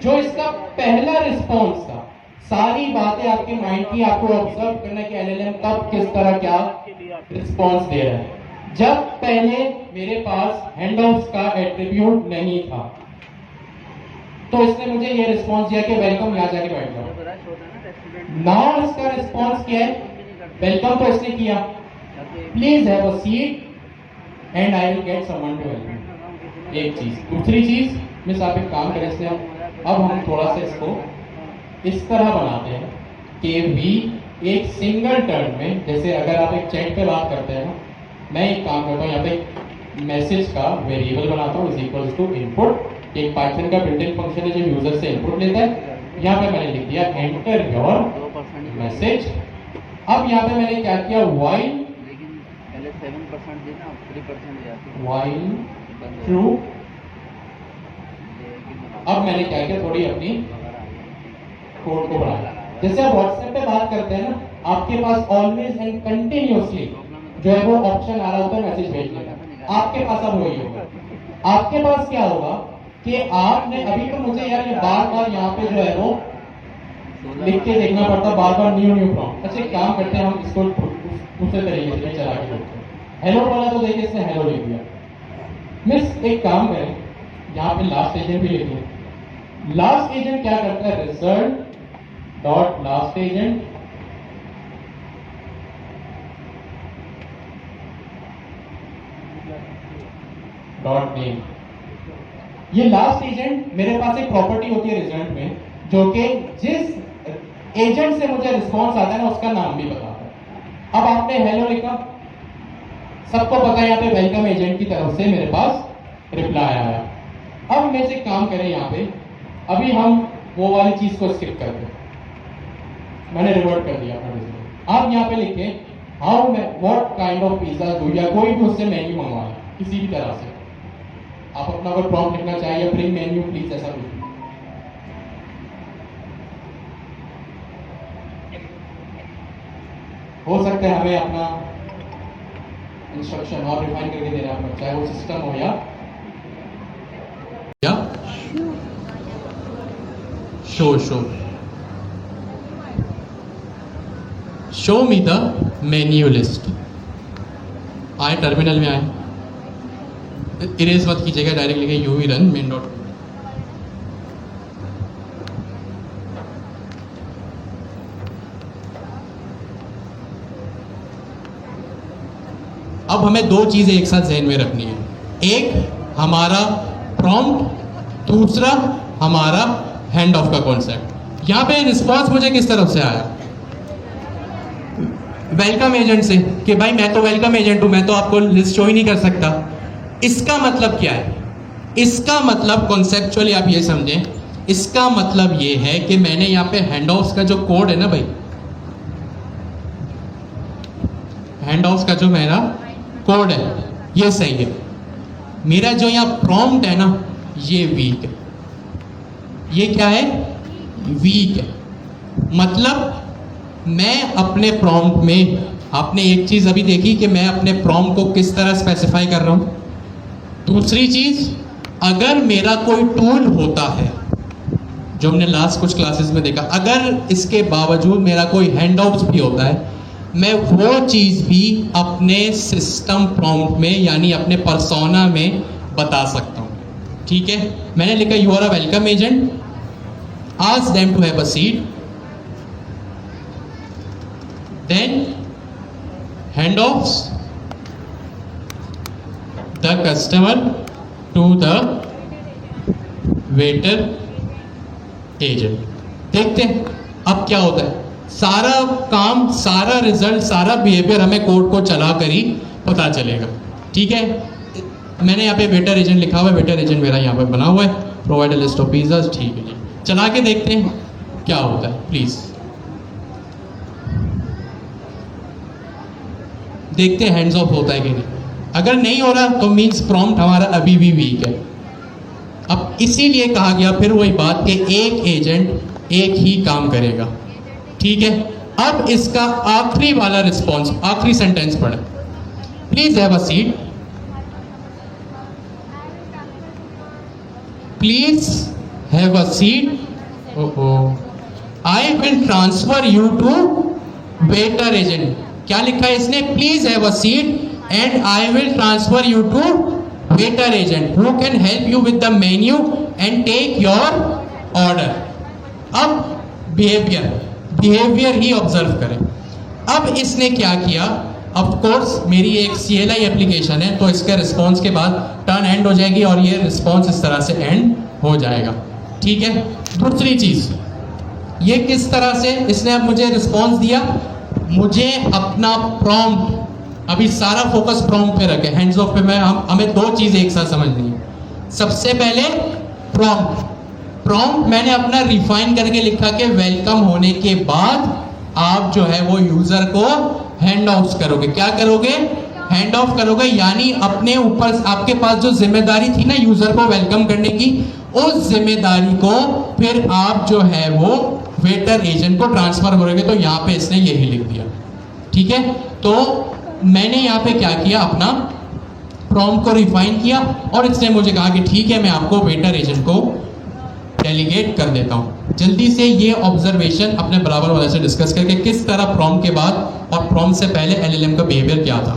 [SPEAKER 1] जो इसका पहला रिस्पॉन्स था, सारी बातें आपके माइंड की आपको ऑब्जर्व करना कि एलएलएम कब किस तरह क्या रिस्पॉन्स दे रहा है। जब पहले मेरे पास हैंडऑफ्स का एट्रीब्यूट नहीं था तो इसने मुझे ये रिस्पॉन्स दिया कि वेलकम, यहाँ जाके बैठ जाओ। नाउ इसका रिस्पॉन्स क्या है, वेलकम तो इसने किया, please have a seat and I will get someone to help you, एक चीज। दूसरी चीज, मिस आप एक काम करें इससे अब हम थोड़ा सा इसको इस तरह बनाते हैं कि वी एक सिंगल टर्न में, जैसे अगर आप एक चैट पे बात करते हैं ना, मैं एक काम करता हूँ यहाँ पे मैसेज का वेरिएबल बनाता हूँ इज इक्वल्स टू इनपुट। एक पाइथन का बिल्ट इन फंक्शन है जो यूजर से इनपुट लेता है। यहाँ पे मैंने लिख दिया एंटर योर
[SPEAKER 4] 2%
[SPEAKER 1] मैसेज। अब यहाँ पे मैंने क्या किया, वाइल
[SPEAKER 4] लेकिन पहले 7% दी ना, 3% दिया था।
[SPEAKER 1] While true. अब मैंने क्या किया, थोड़ी अपनी कोड को बढ़ाया। जैसे आप व्हाट्सएप पे बात करते हैं ना, आपके पास ऑलवेज एंड कंटिन्यूअसली जो है वो ऑप्शन आ रहा होता है मैसेज भेजने का। आपके पास अब वही होगा। आपके पास क्या होगा कि आपने अभी तो मुझे यार ये बार बार यहाँ पे जो है वो लिख के देखना पड़ता, बार बार न्यू प्रॉम्प्ट। अच्छा एक काम करते हैं, हम इसको दूसरे तरीके से चला के देखते हैं। हेलो बोला तो देखिए इसने हेलो लिख दिया। मिस एक काम करें, यहाँ पे लास्ट एजेंट भी लिखिए। लास्ट एजेंट क्या करता है, result dot last agent dot name. ये लास्ट एजेंट मेरे पास एक प्रॉपर्टी होती है रिजल्ट में, जो कि जिस एजेंट से मुझे रिस्पॉन्स आता है ना उसका नाम भी बताता है। अब आपने हेलो लिखा, सबको पता है यहाँ पे वेलकम एजेंट की तरफ से मेरे पास रिप्लाई आया। अब मैं से काम करें यहाँ पे, अभी हम वो वाली चीज को स्किप कर दें, मैंने रिवर्ट कर दिया अपना रिजल्ट। आप यहाँ पे लिखे how what kind of pizza do, या कोई भी उससे मेन्यू मंगवाए किसी भी तरह से। आप अपना कोई प्रॉम्प्ट लिखना चाहिए, ब्रिंग मेन्यू प्लीज, ऐसा कुछ। हो सकता है हमें अपना इंस्ट्रक्शन और रिफाइन करके देना पड़े, चाहे वो सिस्टम हो या show me the menu list. आए टर्मिनल में आए, इरेज मत कीजिएगा, डायरेक्ट लिखे यूवी रन मेन डॉट। अब हमें दो चीजें एक साथ ध्यान में रखनी है, एक हमारा प्रॉम्प्ट, दूसरा हमारा हैंड ऑफ का कॉन्सेप्ट। यहां पे रिस्पॉन्स मुझे किस तरफ से आया, वेलकम एजेंट से, कि भाई मैं तो वेलकम एजेंट हूं, मैं तो आपको लिस्ट शो ही नहीं कर सकता। इसका मतलब क्या है, इसका मतलब कॉन्सेप्चुअली आप ये समझें, इसका मतलब ये है कि मैंने यहाँ पे हैंड ऑफ्स का जो कोड है ना भाई, हैंड ऑफ्स का जो मेरा कोड है ये सही है, मेरा जो यहाँ प्रॉम्प्ट है ना ये वीक है। ये क्या है, वीक है। मतलब मैं अपने प्रॉम्प्ट में, आपने एक चीज अभी देखी कि मैं अपने प्रॉम्प्ट को किस तरह स्पेसिफाई कर रहा हूं। दूसरी चीज, अगर मेरा कोई टूल होता है, जो हमने लास्ट कुछ क्लासेस में देखा, अगर इसके बावजूद मेरा कोई हैंड ऑफ्स भी होता है, मैं वो चीज भी अपने सिस्टम प्रॉम्प्ट में यानी अपने पर्सोना में बता सकता हूं। ठीक है, मैंने लिखा you are a welcome agent, ask them to have a seat, then handoffs the customer to the waiter agent। देखते हैं अब क्या होता है, सारा काम, सारा रिजल्ट, सारा बिहेवियर हमें कोड को चला कर ही पता चलेगा। ठीक है, मैंने यहाँ पे वेटर एजेंट लिखा हुआ है, वेटर एजेंट मेरा यहाँ पे बना हुआ है, provide a list of pizzas. ठीक है जी, चला के देखते हैं क्या होता है, प्लीज देखते हैं हैंड्स ऑफ होता है कि नहीं। अगर नहीं हो रहा तो मीन्स प्रॉम्प्ट हमारा अभी भी वीक है। अब इसीलिए कहा गया फिर वही बात कि एक एजेंट एक ही काम करेगा। ठीक है, अब इसका आखिरी वाला रिस्पॉन्स, आखिरी सेंटेंस पढ़े, please have a seat, please have a seat, I will transfer you to waiter agent. क्या लिखा है इसने, please have a seat and I will transfer you to waiter agent who can help you with the menu and take your order. अब behaviour ही observe करें। अब इसने क्या किया, ऑफ कोर्स मेरी एक CLI एप्लीकेशन है तो इसके रिस्पॉन्स के बाद टर्न एंड हो जाएगी और ये रिस्पॉन्स इस तरह से एंड हो जाएगा। ठीक है, दूसरी चीज़ ये किस तरह से इसने अब मुझे रिस्पॉन्स दिया, मुझे अपना प्रॉम्प्ट, अभी सारा फोकस प्रॉम्प्ट पे रखे, हैंड्स ऑफ पे मैं हमें दो चीज़ एक साथ समझनी है। सबसे पहले प्रॉम्प्ट मैंने अपना रिफाइन करके लिखा कि वेलकम होने के बाद आप जो है वो यूजर को हैंड ऑफ करोगे। क्या करोगे? हैंड ऑफ करोगे, यानी अपने ऊपर आपके पास जो जिम्मेदारी थी ना यूजर को वेलकम करने की, उस जिम्मेदारी को फिर आप जो है वो वेटर एजेंट को ट्रांसफर करोगे। तो यहाँ पे इसने यही लिख दिया। ठीक है, तो मैंने यहाँ पे क्या किया, अपना प्रॉम्प्ट को रिफाइन किया और इसने मुझे कहा कि ठीक है मैं आपको वेटर एजेंट को डेलीगेट कर देता हूँ। जल्दी से ये ऑब्जर्वेशन अपने बराबर वाले से डिस्कस करके किस तरह प्रॉम्प्ट के बाद और प्रॉम्प्ट से पहले एलएलएम का बिहेवियर क्या था।